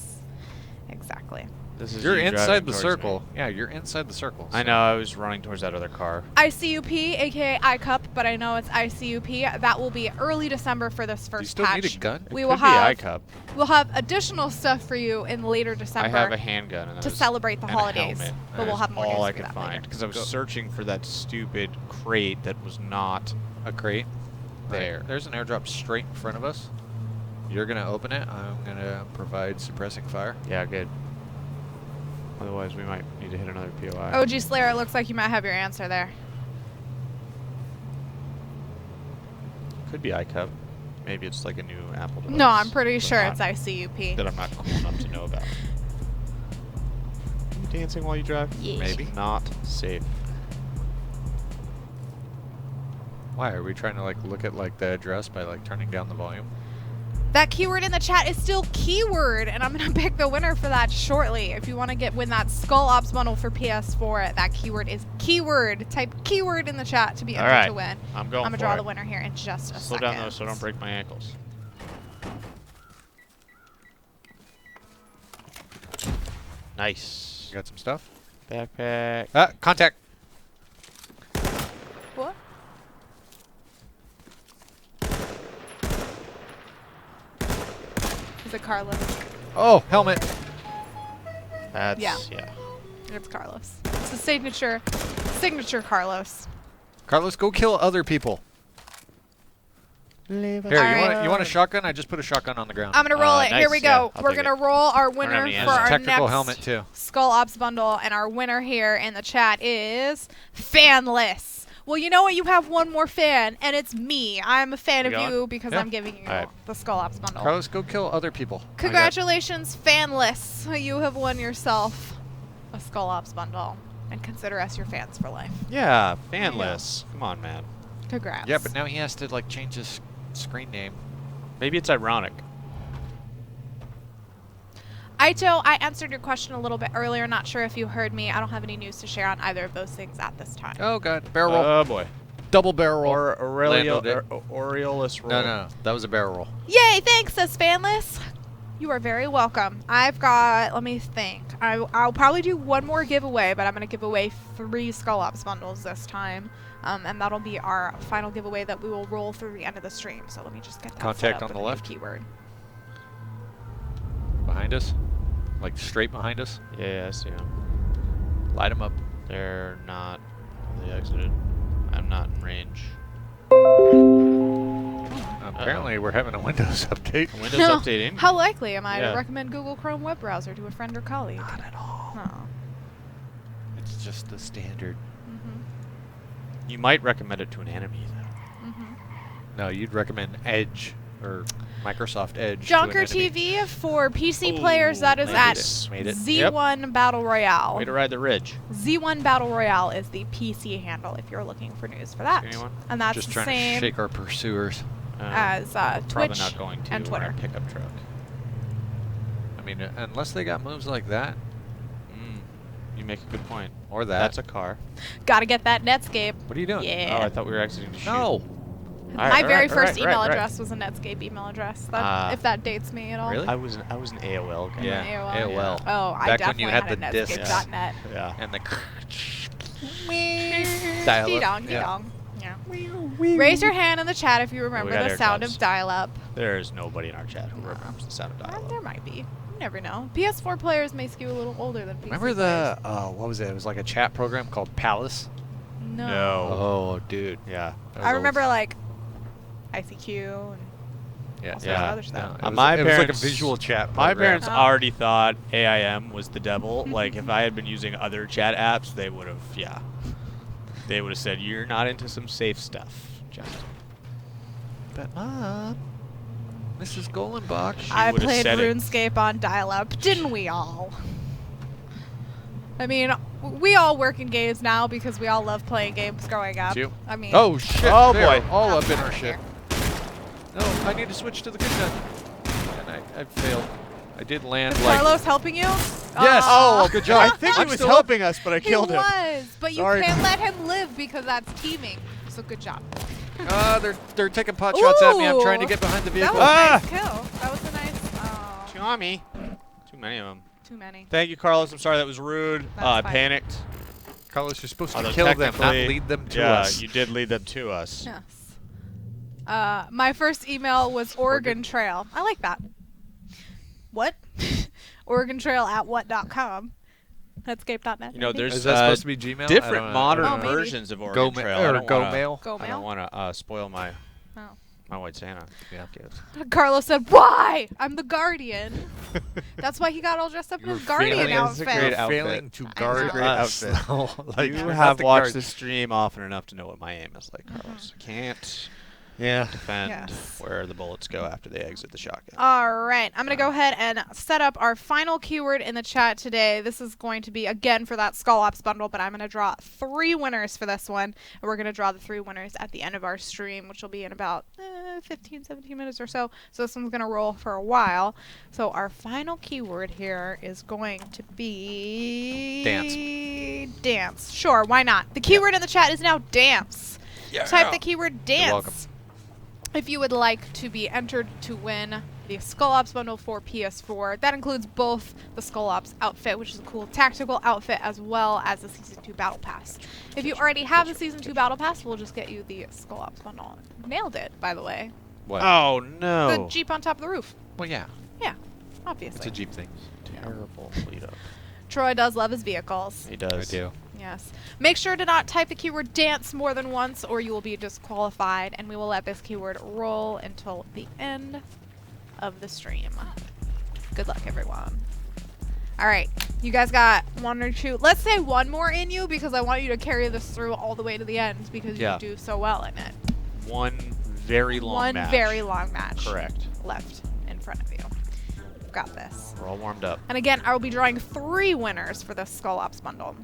Exactly. This is You're you inside driving the towards circle. me. Yeah, you're inside the circle. I so- know. I was running towards that other car. ICUP, aka iCup, but I know it's ICUP. That will be early December for this Do you first still patch. need a gun? We It will could be have iCup. we'll have additional stuff for you in later December I have a handgun and to that is- celebrate the and a holidays. helmet. But That we'll is have more news all I for could that find later. because I was Go. searching for that stupid crate that was not A crate. there. Right. There's an airdrop straight in front of us. You're gonna open it. I'm gonna provide suppressing fire. Yeah, good. Otherwise, we might need to hit another POI. OG Slayer, it looks like you might have your answer there. Could be iCup. Maybe it's like a new Apple device. No, I'm pretty but sure not- it's ICUP. that I'm not cool enough to know about. Are you dancing while you drive? Yeah. Maybe. Not safe. Why are we trying to like look at like the address by like turning down the volume? That keyword in the chat is still keyword, and I'm gonna pick the winner for that shortly. If you want to win that Skull Ops bundle for PS4, that keyword is keyword. Type keyword in the chat to be entered Alright, to win. I'm going I'm gonna for draw it. the winner here in just a Slow second. down though, so I don't break my ankles. Nice. You got some stuff? Backpack. Ah, contact. What? Is it Carlos? Oh, helmet. That's Yeah. yeah. It's Carlos. It's the signature Carlos. Carlos, go kill other people. Here, Alright. you want a shotgun? I just put a shotgun on the ground. I'm gonna roll it. Here nice, we yeah, go. I'll We're take gonna it. roll our have winner any for ammo. our Technical next helmet too. Skull Ops bundle, and our winner here in the chat is Fanless. Well, you know what? You have one more fan, and it's me. I'm a fan We of going? you because Yeah. I'm giving you Alright. the Skull Ops bundle. Carlos, go kill other people. Congratulations, Fanless. You have won yourself a Skull Ops bundle, and consider us your fans for life. Yeah, you go. fanless. Come on, man. Congrats. Yeah, but now he has to like change his screen name. Maybe it's ironic. Aito, I answered your question a little bit earlier. Not sure if you heard me. I don't have any news to share on either of those things at this time. Oh god, barrel roll. Oh boy. Double barrel roll. Or Landed it. Aureolus roll. No, that was a barrel roll. Yay, thanks, says Fanless. You are very welcome. I've got, let me think. I'll probably do one more giveaway, but I'm going to give away 3 Skull Ops bundles this time. And that'll be our final giveaway that we will roll through the end of the stream. So let me just get that Contact set up on with the a new left? keyword. Behind us? Like straight behind us? Yeah, I see them. Light them up. They're not. They exited. I'm not in range. Apparently, we're having a Windows update. Windows updating. How likely am I Yeah. to recommend Google Chrome web browser to a friend or colleague? Not at all. Oh. It's just the standard. You might recommend it to an enemy, though. Mm-hmm. No, you'd recommend Edge or Microsoft Edge. to Junker infinity. TV for PC players, that is made at it. Made it. Z1 Battle Royale. Way to ride the ridge. Z1 Battle Royale is the PC handle if you're looking for news for that. Anyone? And that's Just the trying same to shake our pursuers. as Probably Twitch not going to and on our Twitter. pickup truck. I mean, unless they got moves like that You make a good point. or that. That's a car. Gotta get that Netscape. What are you doing? Yeah. Oh, I thought we were exiting to shoot. No. My very first email address was a Netscape email address. That, Ah. if that dates me at all. Really? I was an AOL guy. Yeah. AOL. AOL. Oh, I Back when definitely you had had the a discs. Netscape.net. Yeah. And the Dial-up. dial-up. Dee-dong. Yeah. Raise your hand in the chat if you remember got the air sound gloves. of dial-up. There's nobody in our chat who remembers the sound of dial-up. There might be. You never know. PS4 players may skew a little older than PC Remember players. the what was it? It was like a chat program called Palace. No. Oh, dude. Yeah. That was I old. remember like ICQ and Yeah. all sorts Yeah. of other stuff. It was, My it was like a parents- visual chat. My program. parents Oh. already thought AIM was the devil. Like, if I had been using other chat apps, they would have, They would have said, you're not into some safe stuff, Justin. But Mom, Mrs. Golenbach. She I would've played said it. RuneScape on dial-up, didn't we all? I mean, we all work in games now because we all love playing games growing up. You? I mean, Oh shit! Oh, they're boy. all that's up in not our shit. fair. No, I need to switch to the good gun. And I failed. I did land Is like. Carlos helping you? Yes. Aw. Oh, good job. I think he I'm was still helping us, but I He killed him. was, but Sorry. you can't let him live because that's teaming. So good job. They're taking pot shots at me. I'm trying to Ooh. get behind the That vehicle. was a Ah! nice kill. That was a nice. Oh, Tommy. Too many of them. too many. Thank you, Carlos. I'm sorry that was rude. That's I fine. panicked. Carlos, you're supposed to Although kill them, not technically- lead them to yeah, us. you did lead them to us. Yes. My first email was Oregon Trail. I like that. What? Oregon Trail at what.com. Netscape.net. You know, maybe? there's Is that supposed to be Gmail? I different don't know. modern Oh, maybe. versions of Go Oregon ma- Trail. or I don't Go wanna- Mail. Go I mail? don't want to spoil my Oh. White Santa. Yeah. gifts. Carlos said, "Why? I'm the Guardian." That's why he got all dressed up in You his were Guardian failing- outfit. It's a great outfit. Failing to I guard know. Great us. outfit. No, like, You you're not have the watched guard. the stream often enough to know what my aim is like, Carlos. I can't Yeah. defend Yes. where the bullets go after they exit the shotgun. All right, I'm going to go ahead and set up our final keyword in the chat today. This is going to be, again, for that Skull Ops bundle, but I'm going to draw 3 winners for this one. And we're going to draw the 3 winners at the end of our stream, which will be in about 15, 17 minutes or so. So this one's going to roll for a while. So our final keyword here is going to be... Dance. Dance. Sure, why not? The keyword in the chat is now dance. Type the keyword dance. welcome. If you would like to be entered to win the Skull Ops bundle for PS4, that includes both the Skull Ops outfit, which is a cool tactical outfit, as well as the Season 2 Battle Pass. If you already have the Season 2 Battle Pass, we'll just get you the Skull Ops bundle. Nailed it, by the way. What? Oh, The no. Jeep on top of the roof. Well, yeah. Yeah, It's obviously. a Jeep thing. Terrible lead up. Troy does love his vehicles. He does. I do. Yes. Make sure to not type the keyword dance more than once or you will be disqualified, and we will let this keyword roll until the end of the stream. Good luck, everyone. All right. You guys got 1 or 2. Let's say 1 more in you because I want you to carry this through all the way to the end because Yeah. you do so well in it. One very long One match. very long match Correct. left in front of you. You've got this. We're all warmed up. And again, I will be drawing 3 winners for the Skull Ops bundle.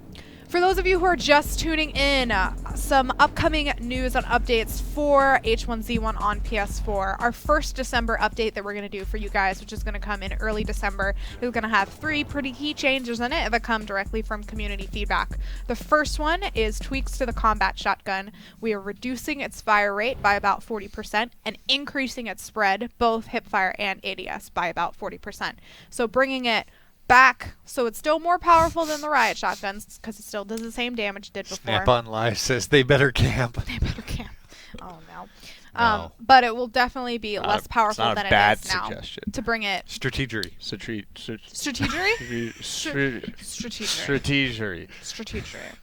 For those of you who are just tuning in, some upcoming news and updates for H1Z1 on PS4. Our first December update that we're going to do for you guys, which is going to come in early December, is going to have 3 pretty key changes in it that come directly from community feedback. The first one is tweaks to the combat shotgun. We are reducing its fire rate by about 40% and increasing its spread, both hipfire and ADS, by about 40%. So bringing it back so it's still more powerful than the riot shotguns because it still does the same damage it did before. Snap on Live says they better camp. They better camp. Oh no. No. But it will definitely be Not less a- powerful it's not than a bad it is now. suggestion. To bring it Strategery. strategery? Strategery. Strategery.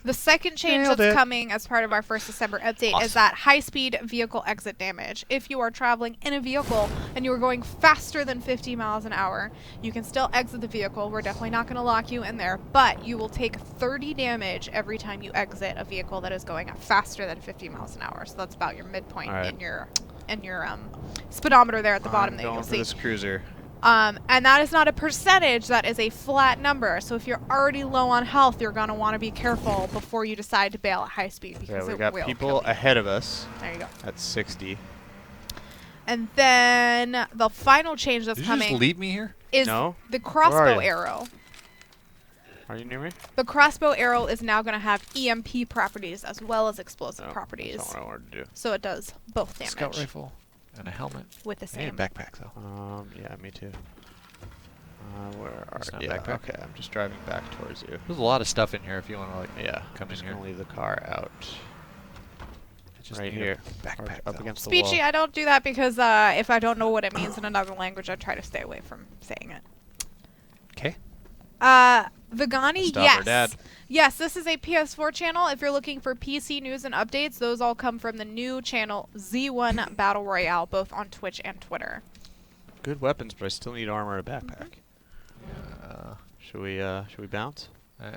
The second change Nailed that's it. coming as part of our first December update is that high-speed vehicle exit damage. If you are traveling in a vehicle and you are going faster than 50 miles an hour, you can still exit the vehicle. We're definitely not going to lock you in there, but you will take 30 damage every time you exit a vehicle that is going faster than 50 miles an hour. So that's about your midpoint All right. in your in your speedometer there at the bottom I'm that going you'll for see. this cruiser. And that is not a percentage, that is a flat number. So if you're already low on health, you're going to want to be careful before you decide to bail at high speed, Yeah, because we it got will people kill you. ahead of us There you go. at 60. And then the final change that's Did you just coming leave me here? is No. the Where are crossbow you? arrow. Are you near me? The crossbow arrow is now going to have EMP properties as well as explosive No, properties. That's not what I wanted to do. So it does both damage Scout rifle and a helmet. with the And same. a backpack though. Yeah, me too. Where are It's not yeah, backpack? okay, I'm just driving back towards you. There's a lot of stuff in here if you want to like Yeah, come I'm in just here. gonna leave the car out I just right need a here, backpack or up though. against the Speechy, wall. I don't do that because if I don't know what it means in another language, I try to stay away from saying it. Okay. Vegani, Stop yes. her dad. Yes, this is a PS4 channel. If you're looking for PC news and updates, those all come from the new channel Z1 Battle Royale, both on Twitch and Twitter. Good weapons, but I still need armor and a backpack. Uh, Should we bounce?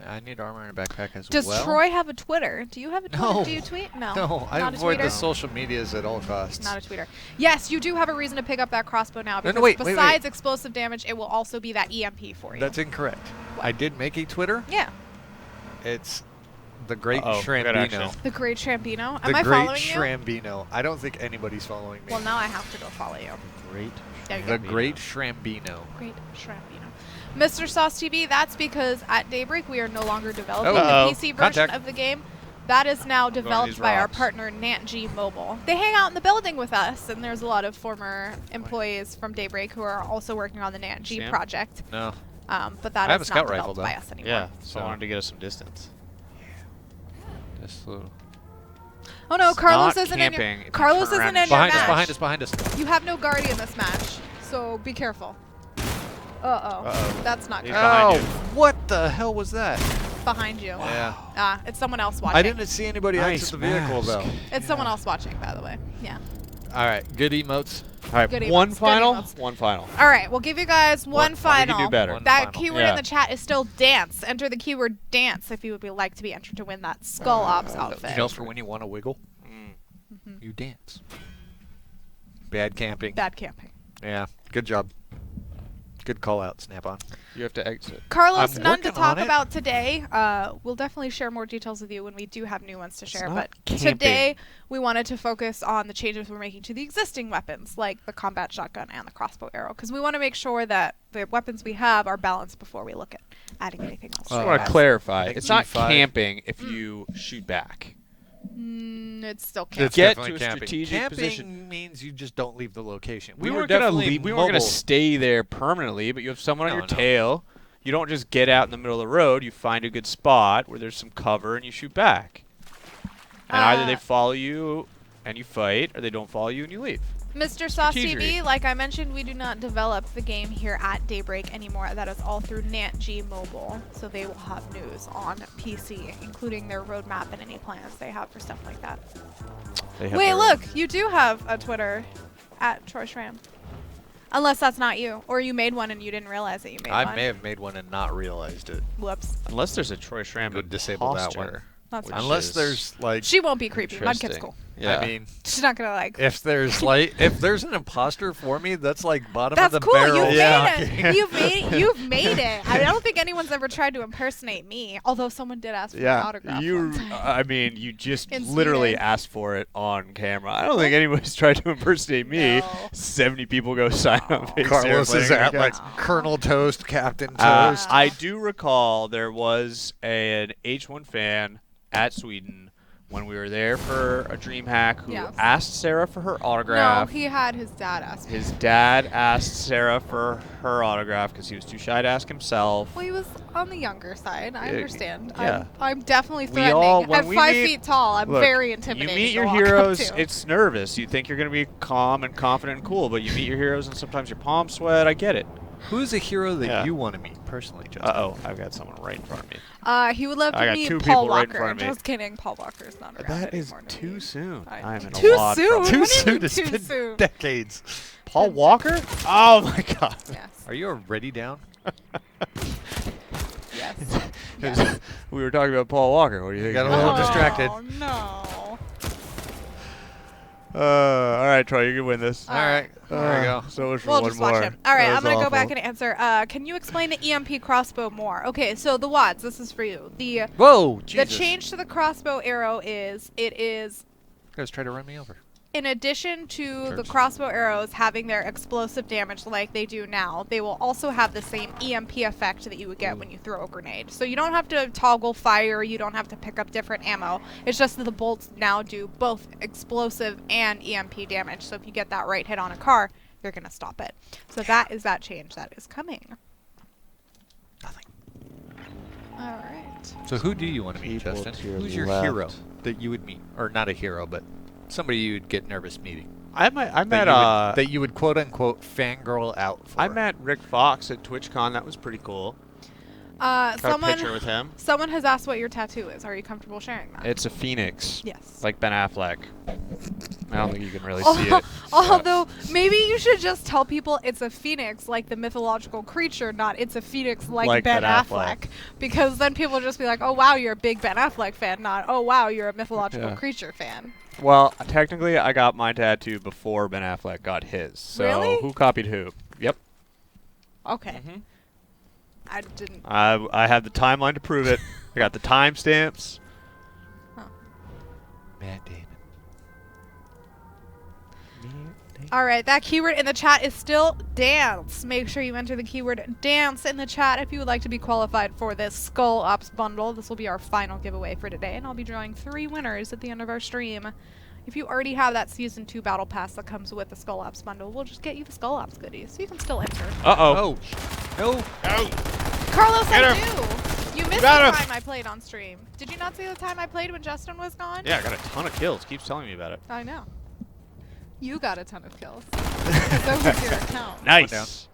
I need armor and a backpack as Does well. Troy have a Twitter? Do you have a Twitter? No. Do you tweet? No. No, I Not a avoid tweeter? the social medias at all costs. Not a tweeter. Yes, you do have a reason to pick up that crossbow now, No, because no, wait, wait, besides wait. explosive damage, it will also be that EMP for you. That's incorrect. I did make a Twitter. Yeah. It's the Great Uh-oh, good action. Shambino. The Great Trampino. The Am I Great following you? Shambino. I don't think anybody's following me. Well, now I have to go follow you. Great. There you the go. Great Shambino. Great Trampino. Mr. Sauce TV, that's because at Daybreak we are no longer developing Uh-oh. the PC version Contact. of the game. That is now these developed by our rocks. partner NantG Mobile. They hang out in the building with us, and there's a lot of former employees from Daybreak who are also working on the See NantG 'em? project. No. But that I have is a not scout rifle, developed by though. us anymore. Yeah, so I So- wanted to get us some distance. Just a little. Oh no, It's Carlos not isn't in camping your if you Carlos turn isn't around in your Behind us, match. behind us, behind us. You have no guard in this match, so be careful. Uh-oh. Uh-oh. That's not He's good. behind you. What the hell was that? Behind you. Yeah. It's someone else watching. I didn't see anybody Nice exit the vehicle mask. though. It's someone else watching, by the way. Yeah. All right, good emotes. All right, Good one emotes, good final. emotes. One final. All right, we'll give you guys one What- we final. can do better. One That final. keyword Yeah. in the chat is still dance. Enter the keyword dance if you would like to be entered to win that Skull Ops outfit. You know, for when you want to wiggle, Mm. you dance. Bad camping. Bad camping. Yeah, good job. Good call out, Snap on. You have to exit. Carlos, I'm none to working talk on it. about today. We'll definitely share more details with you when we do have new ones to share. not But camping. today, we wanted to focus on the changes we're making to the existing weapons, like the combat shotgun and the crossbow arrow, because we want to make sure that the weapons we have are balanced before we look at adding anything else. I Uh, just want to clarify. I think It's not G5. camping if you shoot back. It's still camping. Get definitely to a camping. strategic Camping position. means you just don't leave the location. We were weren't gonna definitely leave. We weren't gonna mobile. stay there permanently, but you have someone on No, your no. tail. You don't just get out in the middle of the road. You find a good spot where there's some cover and you shoot back. And either they Uh, follow you and you fight, or they don't follow you and you leave. Mr. Sauce Strategery. TV, like I mentioned, we do not develop the game here at Daybreak anymore. That is all through NantG Mobile. So they will have news on PC, including their roadmap and any plans they have for stuff like that. They have Wait, their- look, you do have a Twitter at Troy Schramm. Unless that's not you, or you made one and you didn't realize that you made I one. may have made one and not realized it. Whoops. Unless there's a Troy Schramm Would disable that imposter, one. That's which fine. Unless is there's like, She won't be creepy. Mudkip's interesting. cool. Yeah. I mean, She's not gonna like. if there's an imposter for me, that's like bottom That's of the cool. barrel. You've Yeah. made it. You've made it. I don't think anyone's ever tried to impersonate me. Although someone did ask for an autograph. you. one time. I mean, you just In literally Sweden. asked for it on camera. I don't think anybody's tried to impersonate me. No. 70 people go sign up. Face Carlos there is playing at like against- Colonel Toast, Captain Toast. I do recall there was an H1 fan at Sweden when we were there for a DreamHack who Yes. asked Sarah for her No, autograph. he had his dad ask. His dad asked Sarah for her autograph because he was too shy to ask himself. Well, he was on the younger side. I Yeah, understand. yeah. I'm definitely We threatening. all- when At we 5 meet- feet tall, I'm Look, very You intimidating. meet to your walk up heroes, to. it's nervous. You think you're going to be calm and confident and cool, but you meet your heroes and sometimes your palms sweat. I get it. Who's a hero that Yeah. you want to meet personally, Justin? Uh-oh, I've got someone right in front of me. He would love I to got meet two Paul people right in Walker. front of me. Just kidding. Paul Walker's not around That is anymore to too meet. soon. I I'm know. in Too a lot of soon? trouble. What Too do you soon. mean It's too been soon? decades. Paul Walker? Oh my god. Yes. Are you already down? Yes. We were talking about Paul Walker. What do you think? Got a little Oh, distracted. no. All right, Troy, you can win this. All right. There we go. So much for We'll one just more. watch him. All right, That I'm gonna was go back awful. and answer. Can you explain the EMP crossbow more? Okay, so the WADs. This is for you. The Whoa, Jesus. the change to the crossbow arrow is it is You guys try to run me over. in addition to the Church. crossbow arrows having their explosive damage like they do now, they will also have the same EMP effect that you would get when you throw a grenade. So you don't have to toggle fire, you don't have to pick up different ammo. It's just that the bolts now do both explosive and EMP damage. So if you get that right hit on a car, you're going to stop it. So that is that change that is coming. Nothing. All right. So who do you want to meet, People Justin? to your Who's your left. hero that you would meet? Or not a hero, but somebody you'd get nervous meeting. I met That you would quote unquote fangirl out for. I met Rick Fox at TwitchCon. That was pretty cool. Got a picture with him. Someone has asked what your tattoo is. Are you comfortable sharing that? It's a phoenix, Yes. like Ben Affleck. I don't think you can really see it. Although maybe you should just tell people it's a phoenix, like the mythological creature, not it's a phoenix like Ben Affleck. Because then people will just be like, oh wow, you're a big Ben Affleck fan, not oh wow, you're a mythological Yeah. creature fan. Well, technically, I got my tattoo before Ben Affleck got his. So Really? who copied who? Yep. Okay. Mhm. I didn't. I have the timeline to prove it. I got the timestamps. Matt Damon. All right, that keyword in the chat is still dance. Make sure you enter the keyword dance in the chat if you would like to be qualified for this Skull Ops bundle. This will be our final giveaway for today, and I'll be drawing 3 winners at the end of our stream. If you already have that Season 2 Battle Pass that comes with the Skull Ops bundle, we'll just get you the Skull Ops goodies, so you can still enter. Uh-oh. No. Carlos, Get I him. do! You missed Got the him. time I played on stream. Did you not see the time I played when Justin was gone? Yeah, I got a ton of kills. Keeps telling me about it. I know. You got a ton of kills. So was your account. down. Nice.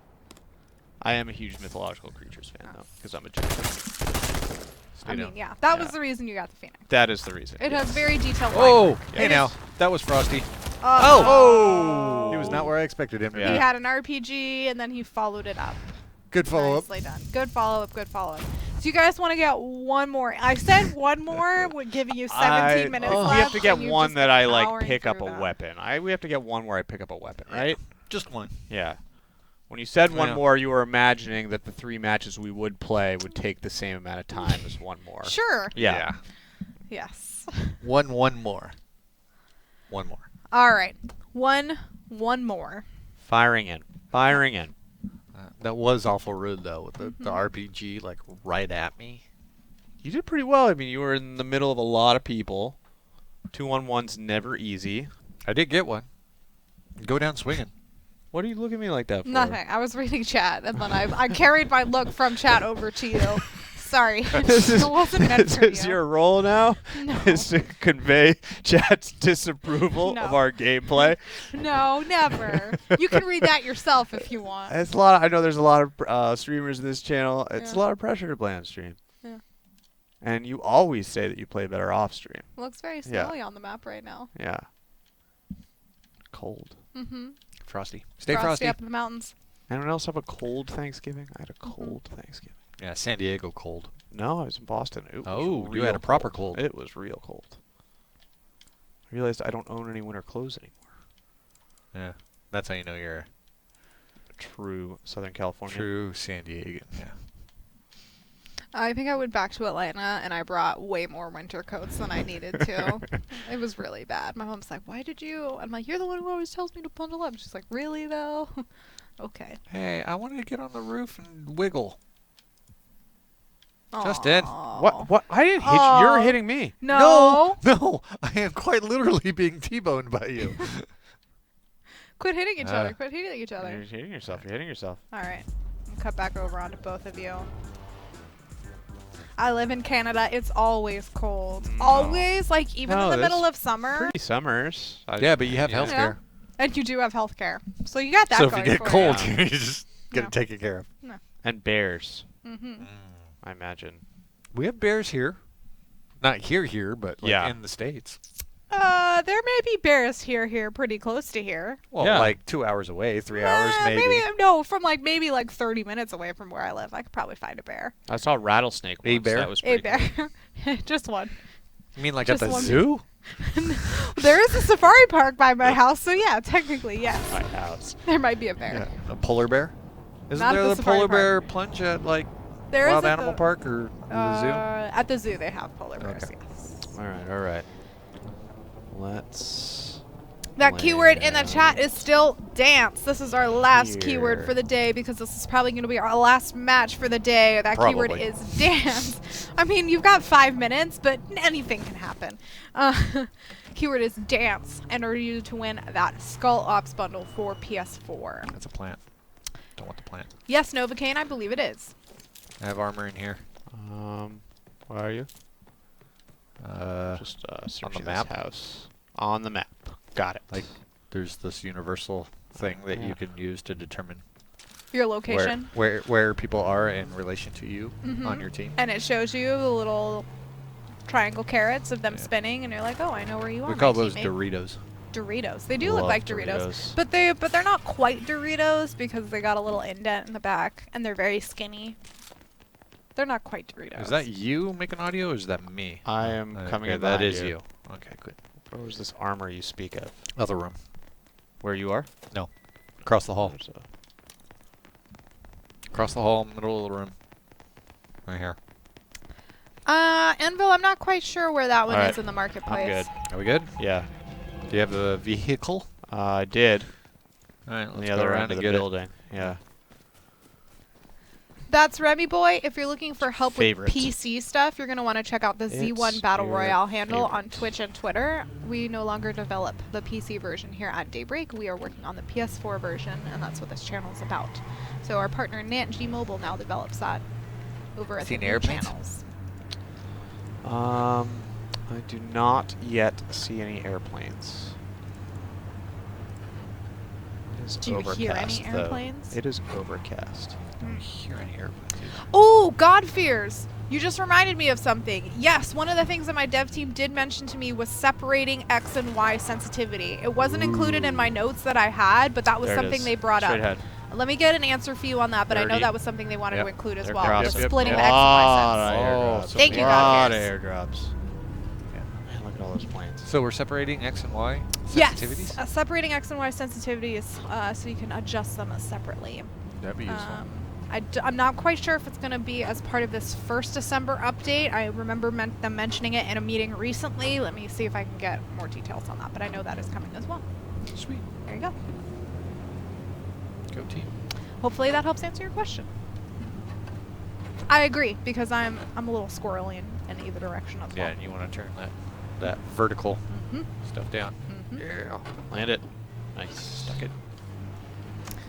I am a huge mythological creatures fan, though, because I'm a giant. I Stay mean, down. yeah, that was Yeah. the reason you got the Phoenix. That is the reason. It has yes. very detailed Oh, line work. hey It now. is- That was Frosty. Oh! He was not where I expected him to Yeah. He be. had an RPG and then he followed it up. Good follow-up. Nicely done. Good follow-up, good follow-up. So you guys want to get one more. I said one more, would giving you 17 minutes we left. have to get and you've one just that been I like powering pick up through a that. weapon. We have to get one where I pick up a weapon, right? Just one. Yeah. When you said one Yeah. more, you were imagining that the 3 matches we would play would take the same amount of time as one more. Sure. Yeah. Yes. One more. One more. All right. One more. Firing in. Firing in. That was awful rude, though, with the RPG, like, right at me. You did pretty well. I mean, you were in the middle of a lot of people. 2-on-1's never easy. I did get one. Go down swinging. What are you looking at me like that for? Nothing. I was reading chat and then I carried my look from chat over to you. Sorry. This is, it wasn't meant this for is you. your role now? No. Is to convey chat's disapproval No. of our gameplay? No, never. You can read that yourself if you want. It's a lot. I know there's a lot of streamers in this channel. It's Yeah. a lot of pressure to play on stream. Yeah. And you always say that you play better off stream. Looks very Yeah. snowy on the map right now. Yeah. Cold. Mm-hmm. Frosty. Stay frosty. up in the mountains. Anyone else have a cold Thanksgiving? I had a cold Thanksgiving. Yeah, San Diego cold. No, I was in Boston. It was Oh, you real had a proper cold. It was real cold. I realized I don't own any winter clothes anymore. Yeah. That's how you know you're True Southern California. true San Diego. Yeah. I think I went back to Atlanta and I brought way more winter coats than I needed to. It was really bad. My mom's like, "Why did you?" I'm like, "You're the one who always tells me to bundle up." She's like, "Really though?" Okay. Hey, I wanted to get on the roof and wiggle. Justin. Aw. What? I didn't hit you. You're Aw. hitting me. No. No, I am quite literally being T-boned by you. Quit hitting each other. Quit hitting each You're other. hitting yourself. You're hitting yourself. All right. I'll cut back over onto both of you. I live in Canada. It's always cold. No. Always, like even No, in the that's middle of summer. Pretty summers. Yeah, but you have health Yeah. care. And you do have health care. So you got that So if you going get for cold, you. you just get Yeah. it taken care of. And bears, Mm-hmm. I imagine. We have bears here. Not here, but like Yeah. in the States. There may be bears here, pretty close to here. Well, Yeah. like 2 hours away, 3 hours maybe. No, from maybe 30 minutes away from where I live. I could probably find a bear. I saw a rattlesnake A once. bear? That was A pretty cool. bear. Just one. You mean like Just at the one- zoo? There is a safari park by my house, so yeah, technically yes. My house. There might be a bear. Yeah. A polar bear? Isn't Not at there the the safari polar park. bear plunge at like There is Wild at Animal the- Park or the zoo? At the zoo, they have polar bears. Okay. Yes. All right, all right. Let's. That keyword in the land chat is still dance. This is our last keyword here. for the day because this is probably going to be our last match for the day. That keyword Probably. is dance. I mean, you've got 5 minutes, but anything can happen. Keyword is dance. Enter you to win that Skull Ops bundle for PS4. That's a plant. Don't want the plant. Yes, Novocaine, I believe it is. I have armor in here. Where are you? Just searching map? this house. On the map. Got it. Like, there's this universal thing that Yeah. you can use to determine Your location. where people are in relation to you on Mhm. your team. And it shows you the little triangle carrots of them Yeah. spinning, and you're like, oh, I know where you are. We my call those teammate." Doritos. Doritos. They do look Love like Doritos. But they're not quite Doritos because they got a little indent in the back and they're very skinny. They're not quite Doritos. Is that you making audio or is that me? I am coming Okay, in that behind is you. Okay, good. Where was this armor you speak of? Other room. Where you are? No. Across the hall. There's a- Across the hall, middle of the room. Right here. Anvil, I'm not quite sure where that one Alright, is in the marketplace. I'm good. Are we good? Yeah, Do you have the vehicle? I did. All right, On let's the go other around end of and the get building. Yeah. That's Remy Boy. If you're looking for help Favorite. with PC stuff, you're going to want to check out the Z1 It's Battle your Royale handle on favorite. Twitch and Twitter. We no longer develop the PC version here at Daybreak. We are working on the PS4 version, and that's what this channel is about. So our partner NantG Mobile now develops that over at the Seen new airplanes? channels. I do not yet see any airplanes. It is Do you hear any overcast, though. airplanes? It is overcast. I don't hear any airplanes either. Oh, God fears. You just reminded me of something. Yes, one of the things that my dev team did mention to me was separating X and Y sensitivity. It wasn't included in my notes that I had, but that was There it something is. they brought Straight up. ahead. Let me get an answer for you on that, but I know 30. that was something they wanted to Yep. include as They're well. crossed. The Yep, splitting yep. of X and Y sense. airdrops. Thank you, A God lot of fears. airdrops. Man, look at all those planes. So we're separating X and Y Yes, sensitivities? separating X and Y sensitivities so you can adjust them separately. That'd be useful. I'm not quite sure if it's going to be as part of this first December update. I remember them mentioning it in a meeting recently. Let me see if I can get more details on that, but I know that is coming as well. Sweet. There you go. Go team. Hopefully that helps answer your question. I agree because I'm a little squirrely in either direction as Yeah, well. and you want to turn that vertical Mhm. stuff down. Mhm. Yeah. Land it. Nice. Stuck it.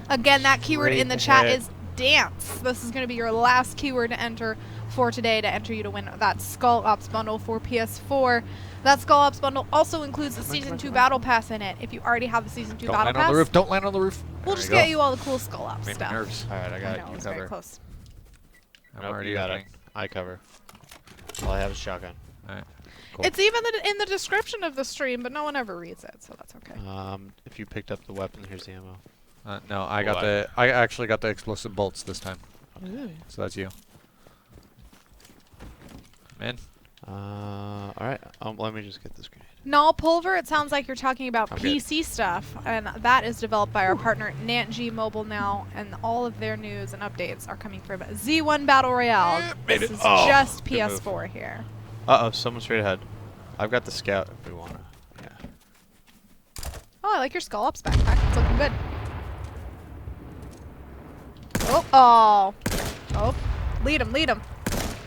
Again, that keyword in the Straight chat ahead. is dance. This is going to be your last keyword to enter for today to enter you to win that Skull Ops bundle for PS4. That Skull Ops bundle also includes the Come on, Season come on, 2 come on. Battle Pass in it. If you already have the Season 2 Don't Battle land Pass, on the roof. Don't land on the roof. we'll There just you get go. you all the cool Skull Ops Made me stuff. nervous. All right, I I got know, it. it You was very cover. close. I'm Nope, already you got opening. it. I cover. All I have is shotgun. All right. Cool. It's even in the description of the stream, but no one ever reads it, so that's okay. If you picked up the weapon, here's the ammo. No, I got What? I actually got the explosive bolts this time. So that's you. Man. All right. Let me just get this grenade. Null Pulver, it sounds like you're talking about I'm good. PC stuff, and that is developed by our partner NantG Mobile now, and all of their news and updates are coming from Z1 Battle Royale. Made This it. is Oh, just good move. PS4 here. Uh-oh, someone straight ahead. I've got the scout if we want to. Yeah. Oh, I like your Skull Ops backpack. It's looking good. Oh. Lead him.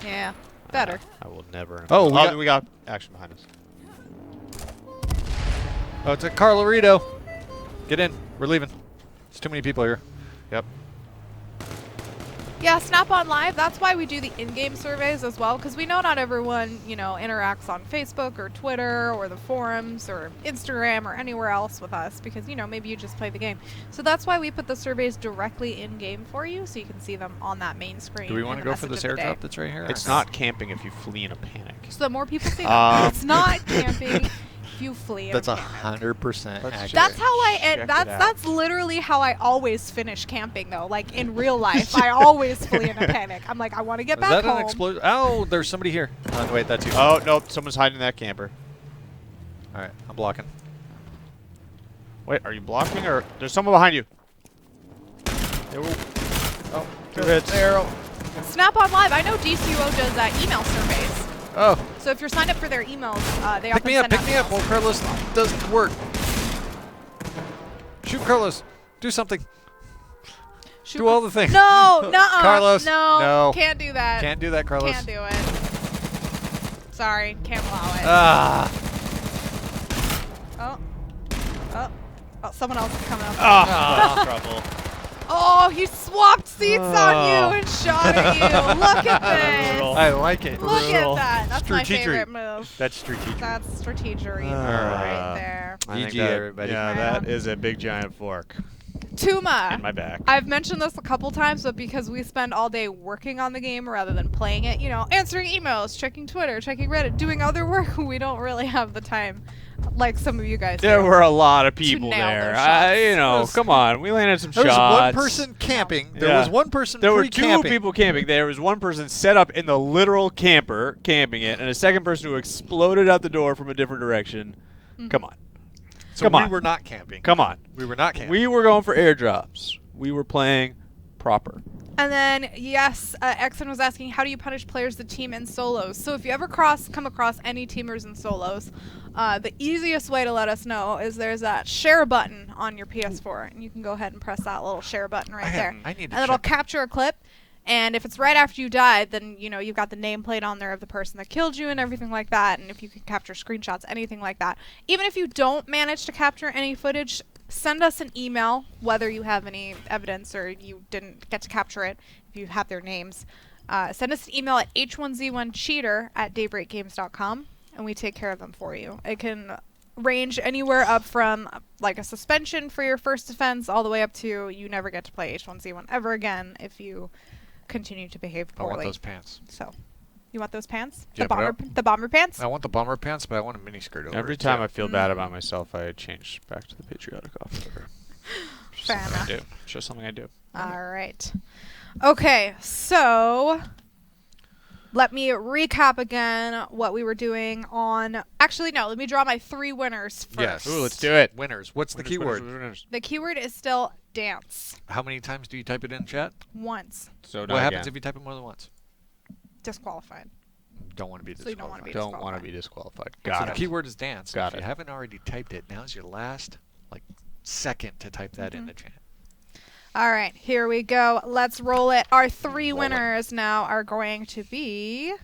Yeah, better. I will never. Oh, we got action behind us. Oh, it's a Carlarito. Get in. We're leaving. There's too many people here. Yep. Yeah, Snap on Live, that's why we do the in-game surveys as well, because we know not everyone, interacts on Facebook or Twitter or the forums or Instagram or anywhere else with us, because, maybe you just play the game. So that's why we put the surveys directly in-game for you, so you can see them on that main screen. Do we in want to the go for message this of the day. airdrop that's right here? It's not camping if you flee in a panic. So the more people see that, it's not camping if you flee. in That's a panic. 100% Let's accurate. That's how I Check it out. that's literally how I always finish camping though. Like in real life, I always flee in a panic. I'm like, I want to get Is back that home. an explosion? Oh, there's somebody here. Wait, that's you. Oh, nope. Someone's hiding in that camper. All right, I'm blocking. Wait, are you blocking or there's someone behind you? Oh, 2 hits. Arrow. Snap on Live. I know DCUO does email surveys. Oh, So if you're signed up for their emails, they pick often me up, send pick out me up. emails. Well, Carlos doesn't work. Shoot Carlos. Do something. Shoot Do all the things. No, nuh-uh. Carlos, No, no. can't do that. Can't do that, Carlos. Can't do it. Sorry, can't allow it. Ah. Oh, someone else is coming up. Ah, trouble. Oh, he swapped seats on Oh. you and shot at you. Look at this. Brutal. I like it. Look Brutal. at that. That's my Strategery. favorite move. That's strategic. That's strategery Ah. right there. I think GG, that- everybody. Yeah, Right that on. is a big giant fork Tuma. in my back. I've mentioned this a couple times, but because we spend all day working on the game rather than playing it, you know, answering emails, checking Twitter, checking Reddit, doing other work, we don't really have the time like some of you guys There do. were a lot of people nail there. their shots. You know, Those- come on. We landed some There was shots. one person camping. There Yeah. was one person There were 2 pre-camping. people camping. There was one person set up in the literal camper, camping it, and a second person who exploded out the door from a different direction. Come on. So Come we on. were not camping. Come on. We were not camping. We were going for airdrops. We were playing proper. And then, yes, Exxon was asking, how do you punish players that team in solos? So if you ever come across any teamers in solos, the easiest way to let us know is there's that share button on your PS4, and you can go ahead and press that little share button right there. I need to And it'll check. capture a clip, and if it's right after you died, then, you know, you've got the nameplate on there of the person that killed you and everything like that, and if you can capture screenshots, anything like that. Even if you don't manage to capture any footage, send us an email, whether you have any evidence or you didn't get to capture it, if you have their names. Send us an email at h1z1cheater@daybreakgames.com, and we take care of them for you. It can range anywhere up from like a suspension for your first offense all the way up to you never get to play H1Z1 ever again if you continue to behave I want poorly. those pants. So, you want those pants? Yeah, but The bomber pants? I want the bomber pants, but I want a mini skirt over Every it, time too. I feel bad about myself, I change back to the patriotic officer. Just Fair something I enough. do. It's just something I do. All right. Okay, so let me recap again what we were doing on. Actually, no, let me draw my 3 winners first. Yes. Ooh, let's do it. Winners. What's the Winners, keyword? winners, winners. The keyword is still dance. How many times do you type it in chat? Once. So What not happens again. if you type it more than once? Disqualified. Don't want to be So disqualified. you don't wanna be Don't want disqualified. to be disqualified. So Got the it. keyword is dance. Got If it. you haven't already typed it, now's your last second to type that in the chat. All right, here we go. Let's roll it. Our 3 Roll it. winners now are going to be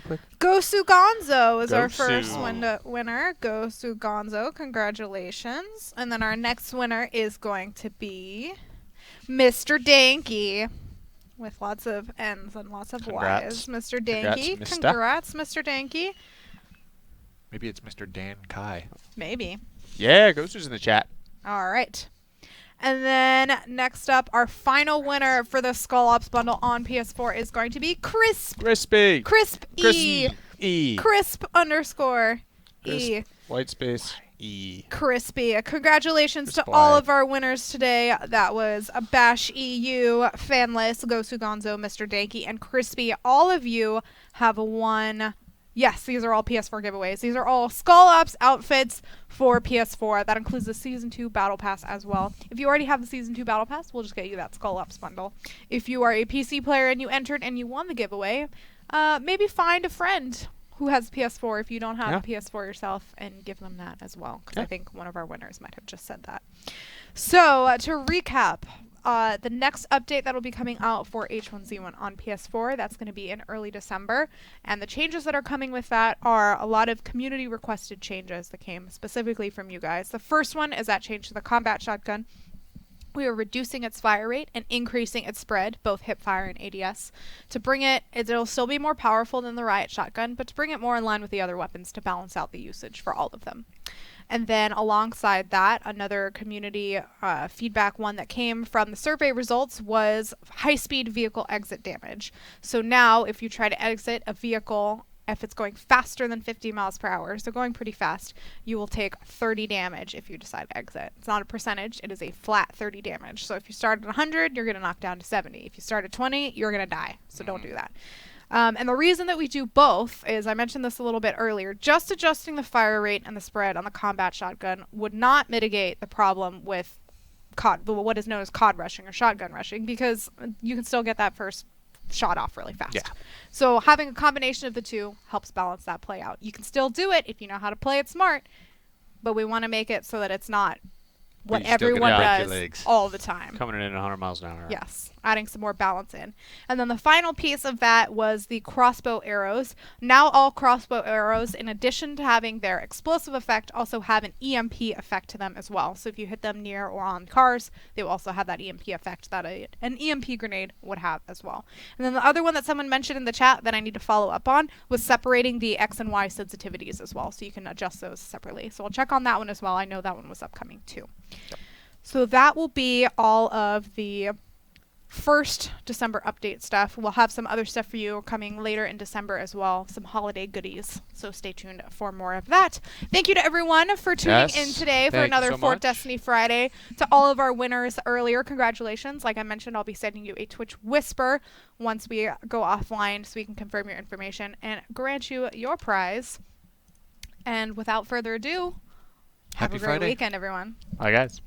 Quick. Gosu Gonzo is our Gosu. first winner. Gosu Gonzo, congratulations. And then our next winner is going to be Mr. Danky, with lots of N's and lots of Congrats. Y's. Mr. Congrats, Danky, mister. congrats, Mr. Danky. Maybe it's Mr. Dan Kai. Maybe. Yeah, Ghoster's in the chat. All right. And then next up, our final winner for the Skull Ops bundle on PS4 is going to be Crisp. Crispy. Crisp E. E. Crisp _E. Crisp. White space. E. Crispy. Congratulations to Crisp all Y. of our winners today. That was Bash EU, Fanless, Gosu Gonzo, Mr. Danky, and Crispy. All of you have won. Yes, these are all PS4 giveaways. These are all Skull Ops outfits for PS4. That includes the Season 2 Battle Pass as well. If you already have the Season 2 Battle Pass, we'll just get you that Skull Ops bundle. If you are a PC player and you entered and you won the giveaway, maybe find a friend who has PS4 if you don't have a PS4 yourself and give them that as well. Because I think one of our winners might have just said that. So, to recap, the next update that will be coming out for H1Z1 on PS4, that's going to be in early December. And the changes that are coming with that are a lot of community requested changes that came specifically from you guys. The first one is that change to the combat shotgun. We are reducing its fire rate and increasing its spread, both hipfire and ADS, to bring it, it'll still be more powerful than the riot shotgun, but to bring it more in line with the other weapons to balance out the usage for all of them. And then alongside that, another community feedback one that came from the survey results was high-speed vehicle exit damage. So now if you try to exit a vehicle, if it's going faster than 50 miles per hour, so going pretty fast, you will take 30 damage if you decide to exit. It's not a percentage, it is a flat 30 damage. So if you start at 100, you're going to knock down to 70. If you start at 20, you're going to die. So don't do that. And the reason that we do both is, I mentioned this a little bit earlier, just adjusting the fire rate and the spread on the combat shotgun would not mitigate the problem with what is known as cod rushing or shotgun rushing, because you can still get that first shot off really fast. Yeah. So having a combination of the two helps balance that play out. You can still do it if you know how to play it smart, but we want to make it so that it's not what But you're still everyone gonna break does your legs. all the time. Coming in at 100 miles an hour. Yes, adding some more balance in. And then the final piece of that was the crossbow arrows. Now all crossbow arrows, in addition to having their explosive effect, also have an EMP effect to them as well. So if you hit them near or on cars, they will also have that EMP effect that an EMP grenade would have as well. And then the other one that someone mentioned in the chat that I need to follow up on was separating the X and Y sensitivities as well, so you can adjust those separately. So I'll check on that one as well. I know that one was upcoming too. So that will be all of the first December update stuff. We'll have some other stuff for you coming later in December as well, some holiday goodies. So stay tuned for more of that. Thank you to everyone for tuning in today for Thank you another so Fort much. Destiny Friday. To all of our winners earlier, congratulations. Like I mentioned, I'll be sending you a Twitch whisper once we go offline so we can confirm your information and grant you your prize. And without further ado, have Happy a great Friday. weekend, everyone. Bye, guys.